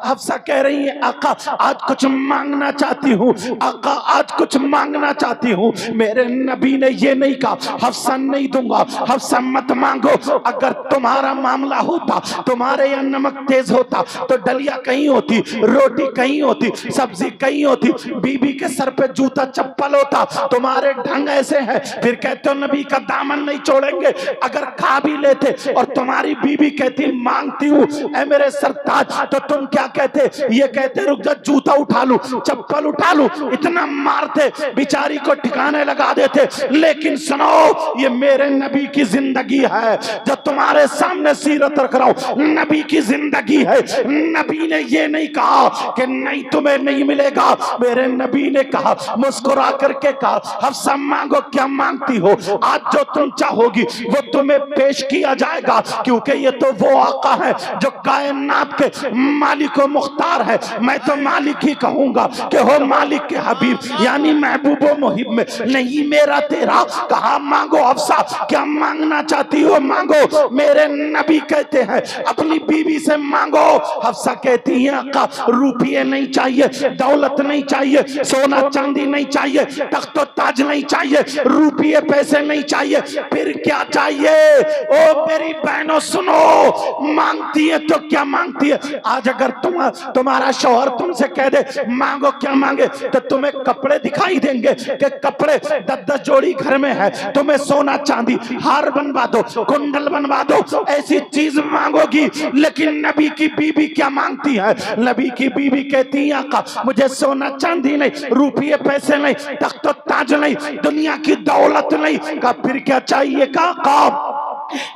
हफ्सा कह रही है आका आज कुछ मांगना चाहती हूँ, आका आज कुछ मांगना चाहती हूँ। मेरे नबी ने ये नहीं कहा हफ्सा नहीं दूंगा, हफ्सा मत मांगो। अगर तुम्हारा मामला होता, तुम्हारे यहाँ नमक तेज होता तो डलिया कहीं होती, रोटी कहीं होती, सब्जी कहीं होती, बीबी के सर पे जूता चप्पल होता। तुम्हारे ढंग ऐसे हैं, फिर कहते हो नबी का दामन नहीं छोड़ेंगे। अगर खा भी लेते और तुम्हारी बीबी कहती मांगती हूँ ऐ मेरे सरताज, तो तुम क्या कहते? ये कहते रुक जा, जूता उठा लूं, चप्पल उठा लूं। इतना मारते, बिचारी को ठिकाने लगा देते। लेकिन सुनो, ये मेरे नबी की जिंदगी है जो तुम्हारे सामने सीरत रख रहा हूं, नबी की जिंदगी है। नबी ने ये नहीं कहा कि नहीं तुम्हें नहीं मिलेगा, मेरे नबी ने कहा, मुस्कुरा करके कहा, हफ्सा मांगो, क्या मांगती हो? आज जो तुम चाहोगी वो तुम्हें पेश किया जाएगा, क्योंकि ये तो वो आका है जो कायनात के मालिक व मुख्तार है। मैं तो मालिक ही कहूंगा कि हो मालिक के हबीब, यानी महबूबो मुहिब में नहीं मेरा तेरा। कहा मांगो हफ्सा, क्या मांगना चाहती हो मांगो। मेरे नबी कहते हैं अपनी बीवी से मांगो। हफ्सा कहती है आका रुपये नहीं चाहिए, दौलत नहीं चाहिए, सोना चांदी नहीं चाहिए, तख्तो ताज नहीं चाहिए, रुपये पैसे नहीं चाहिए, फिर क्या चाहिए? ओ मेरी बहनों सुनो, मांगती है तो क्या मांगती है? आज अगर तुम्हारा शौहर तुमसे कह दे मांगो, क्या मांगे, तो तुम्हें कपड़े दिखाई देंगे कि कपड़े 10-10 जोड़ी घर में है, तुम्हें सोना चांदी हार बनवा दो, कुंडल बनवा दो, ऐसी चीज मांगोगी। लेकिन नबी की बीबी क्या मांगती है? नबी की बीबी कहती है आका मुझे सोना चांदी नहीं, रुपये पैसे नहीं, तख्तो ताज नहीं, दुनिया की दौलत नहीं। का फिर क्या चाहिए? का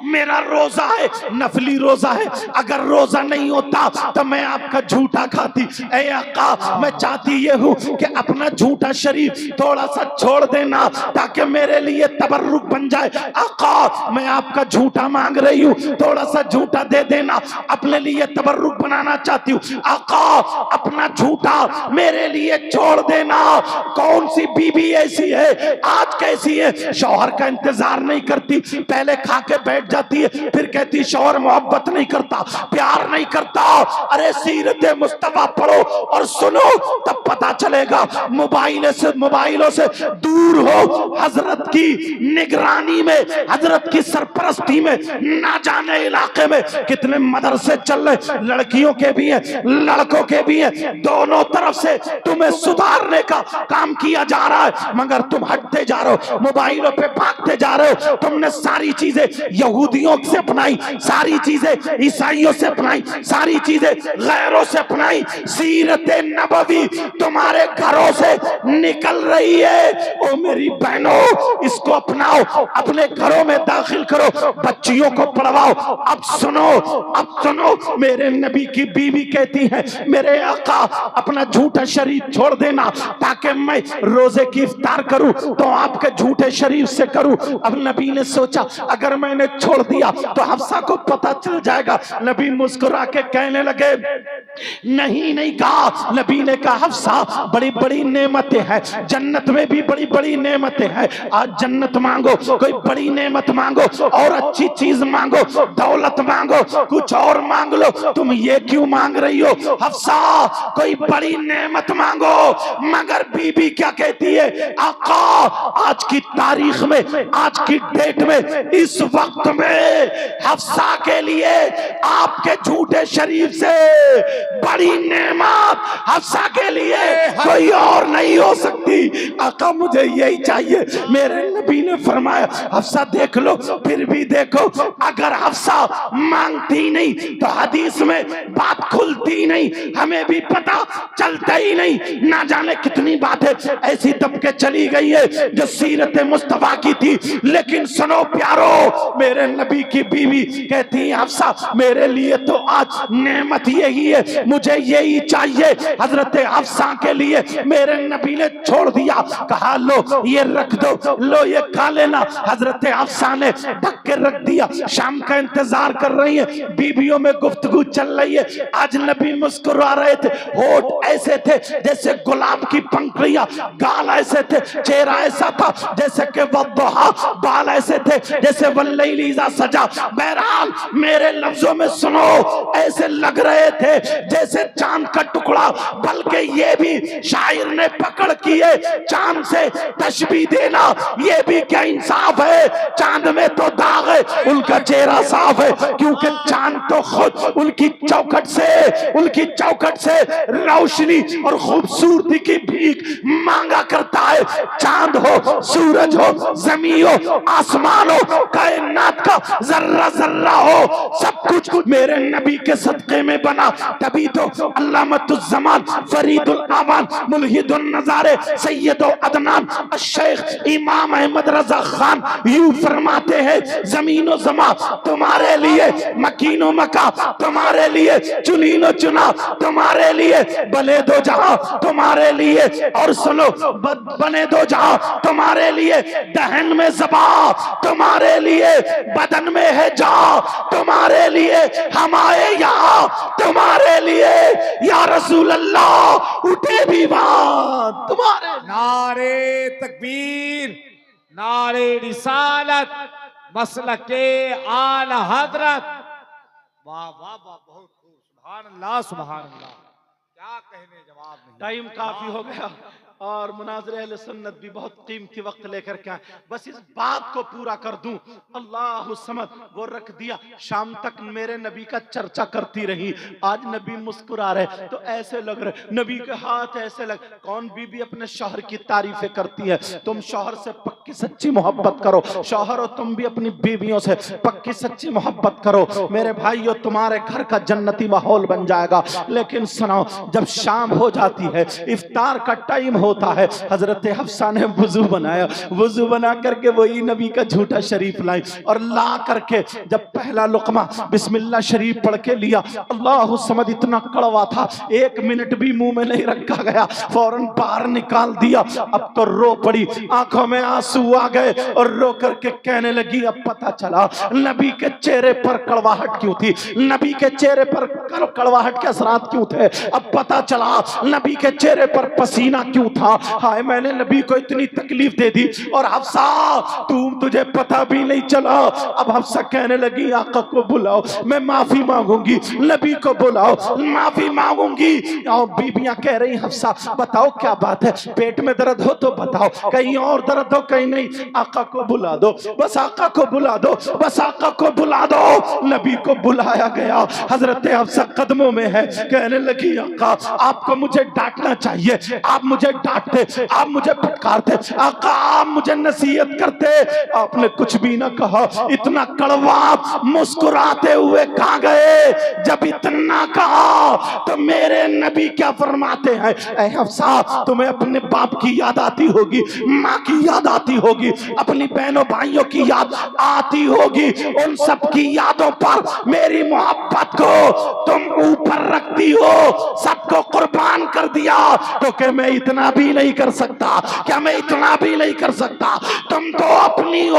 मेरा रोजा है, नफली रोजा है, अगर रोजा नहीं होता तो मैं आपका झूठा खाती। ऐ आका मैं चाहती ये हूँ कि अपना झूठा शरीफ थोड़ा सा छोड़ देना ताकि मेरे लिए तबर्रुक बन जाए। आका मैं आपका झूठा मांग रही हूँ, थोड़ा सा झूठा दे देना, अपने लिए तबर्रुक बनाना चाहती हूँ। आका अपना झूठा मेरे लिए छोड़ देना। कौन सी बीबी ऐसी है आज कैसी है, शौहर का इंतजार नहीं करती, पहले खा के बैठ जाती है, फिर कहती शौहर मोहब्बत नहीं करता, प्यार नहीं करता। अरे सीरत मुस्तफा पढ़ो और सुनो, तब पता चलेगा। मोबाइलों से दूर हो, हजरत की निगरानी में, हजरत की सरपरस्ती में, ना जाने इलाके में कितने मदरसे चल रहे, लड़कियों के भी हैं, लड़कों के भी हैं, दोनों तरफ से तुम्हें सुधारने का काम किया जा रहा है, मगर तुम हटते जा रहे हो, मोबाइलों पे भागते जा रहे हो। तुमने सारी चीजें यहूदियों से अपनाई, सारी चीजें ईसाइयों से अपनाई, सारी चीजें गैरों से अपनाई। सीरत नबवी तुम्हारे घरों से निकल रही है। ओ मेरी बहनों, इसको अपनाओ, अपने घरों में दाखिल करो, बच्चियों को पढ़वाओ। अब सुनो, मेरे नबी की बीवी कहती है मेरे आका अपना झूठा शरीर छोड़ देना ताकि मैं रोजे की इफ्तार करूं तो आपके झूठे शरीर से करूं। अब नबी ने सोचा अगर मैंने छोड़ दिया तो हफ्सा को पता चल जाएगा। नबी मुस्कुरा के कहने लगे नहीं कहा। नबी ने कहा हफ्सा बड़ी बड़ी नेमतें हैं, जन्नत में भी बड़ी बड़ी नेमतें हैं। आज जन्नत मांगो, कोई बड़ी नेमत मांगो, और अच्छी चीज मांगो, दौलत मांगो, कुछ और मांग लो। तुम ये क्यों मांग रही हो हफ्सा? कोई बड़ी नेमत मांगो। मगर बीबी क्या कहती है? आका आज की तारीख में, आज की डेट में, इस वक्त में हफ्सा के लिए आपके झूठे शरीफ से बड़ी नेमत हफ्सा के लिए कोई और नहीं हो सकती। आका मुझे यही चाहिए। मेरे नबी ने फरमाया हफ्सा देख लो, फिर भी देखो, अगर हफ्सा मांगती नहीं तो हदीस में बात खुलती नहीं, हमें भी पता चलता ही नहीं। ना जाने कितनी बातें ऐसी दबके चली गई है जो सीरत मुस्तफा की थी। लेकिन सुनो प्यारो, मेरे नबी की बीवी कहती है हफ्सा मेरे लिए तो आज नेमत यही है, मुझे यही चाहिए। हजरत हफ्सा के लिए मेरे नबी ने छोड़ दिया, कहा लो ये रख दो, लो ये खा लेना। हजरत हफ्सा ने ढक के रख दिया। शाम का इंतजार कर रही है, बीबियों में गुफ्तगू चल रही है। आज नबी मुस्कुरा रहे थे, होठ ऐसे थे जैसे गुलाब की पंखुड़ियां, गाल ऐसे थे, चेहरा ऐसा था जैसे कि वद्दुहा, बाल ऐसे थे जैसे वल्लैली इज़ा सजा। बहरहाल मेरे लफ्जों में सुनो, ऐसे लग रहे थे जैसे चांद का टुकड़ा। बल्कि ये भी शायर ने पकड़ की है, चांद से तशबीह देना ये भी क्या इंसाफ है। चांद में तो दाग है, उनका चेहरा साफ है, क्योंकि चांद तो खुद उनकी चौखट से रोशनी और खूबसूरती की भीख मांगा करता है। चांद हो, सूरज हो, जमीन हो, आसमान हो, कायनात का जर्रा जर्रा हो, सब कुछ मेरे नबी के सदके में बना। तभी तो अल्लामतुज़्ज़मान, फरीदुल आवान, मुल्हिदुन नज़ारे, सैयदुल अदनान, शेख इमाम अहमद रजा खान यूं फरमाते हैं, जमीनो जमा तुम्हारे लिए, मकीनो मका तुम्हारे लिए, चुनीनो चुना तुम्हारे लिए, बले दो जहां तुम्हारे लिए, और सुनो बने दो जहां तुम्हारे लिए, दहन में ज़बा तुम्हारे लिए, बदन में है जा तुम्हारे लिए, हम आए यहाँ तुम्हारे लिए, या रसूल अल्लाह उठे भी वहां तुम्हारे। नारे तकबीर, नारे रिसालत, मसलके आला हजरत। वाह वाह वाह, बहुत खूब, सुभान अल्लाह सुभान अल्लाह। क्या कहने, जवाब नहीं। टाइम काफी हो गया और मुनाज़िर अहले सुन्नत भी बहुत कीमती वक्त लेकर के आए। बस इस बात को पूरा कर दूं, अल्लाह समद वो रख दिया। शाम तक मेरे नबी का चर्चा करती रही, आज नबी मुस्कुरा रहे तो ऐसे लग रहे, नबी के हाथ ऐसे लग। कौन बीबी अपने शौहर की तारीफें करती है? तुम शौहर से पक्की सच्ची मोहब्बत करो, शौहर हो तुम भी अपनी बीवियों से पक्की सच्ची मोहब्बत करो मेरे भाइयों, तुम्हारे घर का जन्नती माहौल बन जाएगा। लेकिन सुनो, जब शाम हो जाती है, इफ्तार का टाइम होता है, हजरत हफ्सा ने वुजू बनाया, वुजू बना करके वही नबी का झूठा शरीफ लाई और ला करके जब पहला लुकमा बिस्मिल्लाह शरीफ पढ़ के लिया, अल्लाह समद इतना कड़वा था, 1 मिनट भी मुंह में नहीं रखा गया, फौरन बाहर निकाल दिया। अब तो रो पड़ी, आंखों में आंसू आ गए और रो करके कहने लगी, अब पता चला नबी के चेहरे पर कड़वाहट क्यों थी, नबी के चेहरे पर कड़वाहट के असरात क्यों थे। अब पता चला नबी के चेहरे पर पसीना क्यों था। हाय, मैंने नबी को इतनी तकलीफ दे दी और हफ्सा तुझे पता भी नहीं चला। अब हफ्सा कहने लगी, आका को बुलाओ, मैं माफी मांगूंगी, नबी को बुलाओ, माफी मांगूंगी। और बीबियां कह रही, हफ्सा बताओ क्या बात है, पेट में दर्द हो तो बताओ, कहीं और दर्द हो कहीं नहीं, आका को बुला दो, बस आका को बुला दो, बस आका को बुला दो। नबी को बुलाया गया, हजरत हफ्सा कदमों में है, कहने लगी, आका आपको मुझे डांटना चाहिए, आप मुझे डांटते, आप मुझे फटकारते, आका आप मुझे नसीहत करते, आपने कुछ भी ना कहा। इतना कड़वा मुस्कुराते हुए कहाँ गए। जब इतना कहा तो मेरे नबी क्या फरमाते हैं, ऐ हफ्सा तुम्हें अपने बाप की याद आती होगी, माँ की याद आती होगी, अपनी बहनों भाइयों की याद आती होगी, उन सब की यादों पर मेरी मोहब्बत को तुम ऊपर रखती हो, सबको कुर्बान कर दिया। तो क्या मैं इतना भी नहीं कर सकता, क्या मैं इतना भी नहीं कर सकता। तुम तो अपनी हो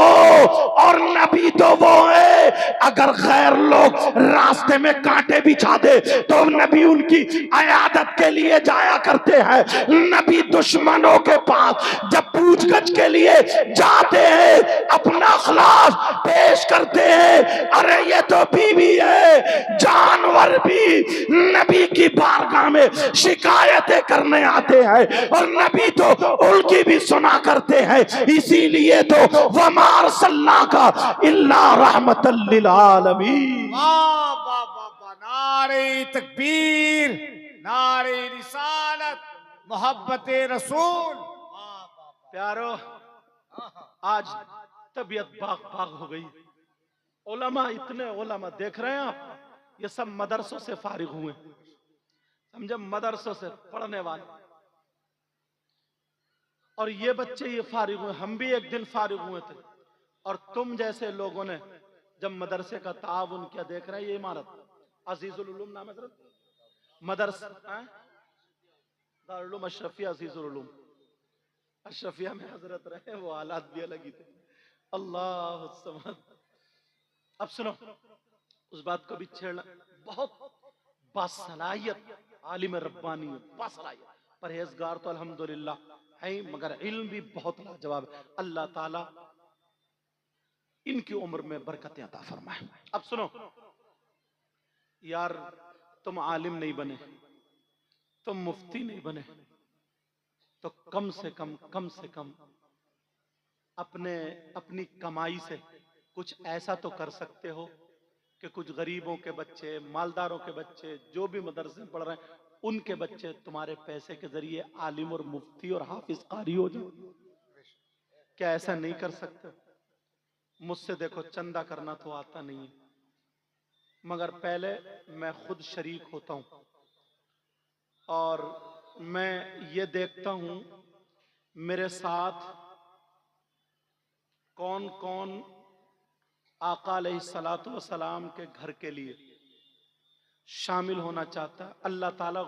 और नबी तो वो है। अगर गैर लोग रास्ते में कांटे बिछा दे तो नबी उनकी इयादत के लिए जाया करते हैं। नबी दुश्मनों के पास जब पूछगछ के लिए जाते हैं, अपना अखलास पेश करते हैं। अरे ये तो बीवी है, जानवर भी नबी की बारगाह में शिकायतें करने आते हैं और नबी तो उनकी भी सुना करते हैं। इसीलिए तो वमार सल्ला का इल्ला रहमतल लिल आलमीन। वाह वाह वाह वाह, नारे तकबीर, नारे रिसालत, मोहब्बत रसूल। वाह वाह प्यारो, आज तबीयत बाग बाग हो गई। उलमा, इतने उलमा देख रहे हैं आप, ये सब मदरसों से फारिग हुए, समझे, मदरसों से पढ़ने वाले, और ये बच्चे ये फारिग हुए। हम भी एक दिन फारिग हुए थे और तुम जैसे लोगों ने जब मदरसे का ताउन किया, देख रहे हैं ये इमारत अजीजुल उलूम नाम है, मदरसा दारुल उलूम अशरफिया अजीजुल उलूम अशरफिया में हजरत रहे, वो हालात भी अलग ही थे। अल्लाह समद। अब सुनो, उस बात को भी छेड़ना, बहुत बासलाहियत आलिम रब्बानी है, बासलाहियत परहेजगार तो अल्हम्दुलिल्लाह है, मगर इल्म भी बहुत लाजवाब है। अल्लाह ताला इनकी उम्र में बरकतें अता फरमाए। अब सुनो यार, तुम आलिम नहीं बने, तुम मुफ्ती नहीं बने, तो कम से कम अपनी कमाई से कुछ ऐसा तो कर सकते हो कि कुछ गरीबों के बच्चे, मालदारों के बच्चे, जो भी मदरसे में पढ़ रहे हैं, उनके बच्चे तुम्हारे पैसे के जरिए आलिम और मुफ्ती और हाफिज कारी हो जाए। क्या ऐसा नहीं कर सकते? मुझसे देखो, चंदा करना तो आता नहीं है, मगर पहले मैं खुद शरीक होता हूं और मैं ये देखता हूं मेरे साथ कौन कौन आका अलैहिस्सलातु वस्सलाम के घर के लिए शामिल होना चाहता है। अल्लाह ताला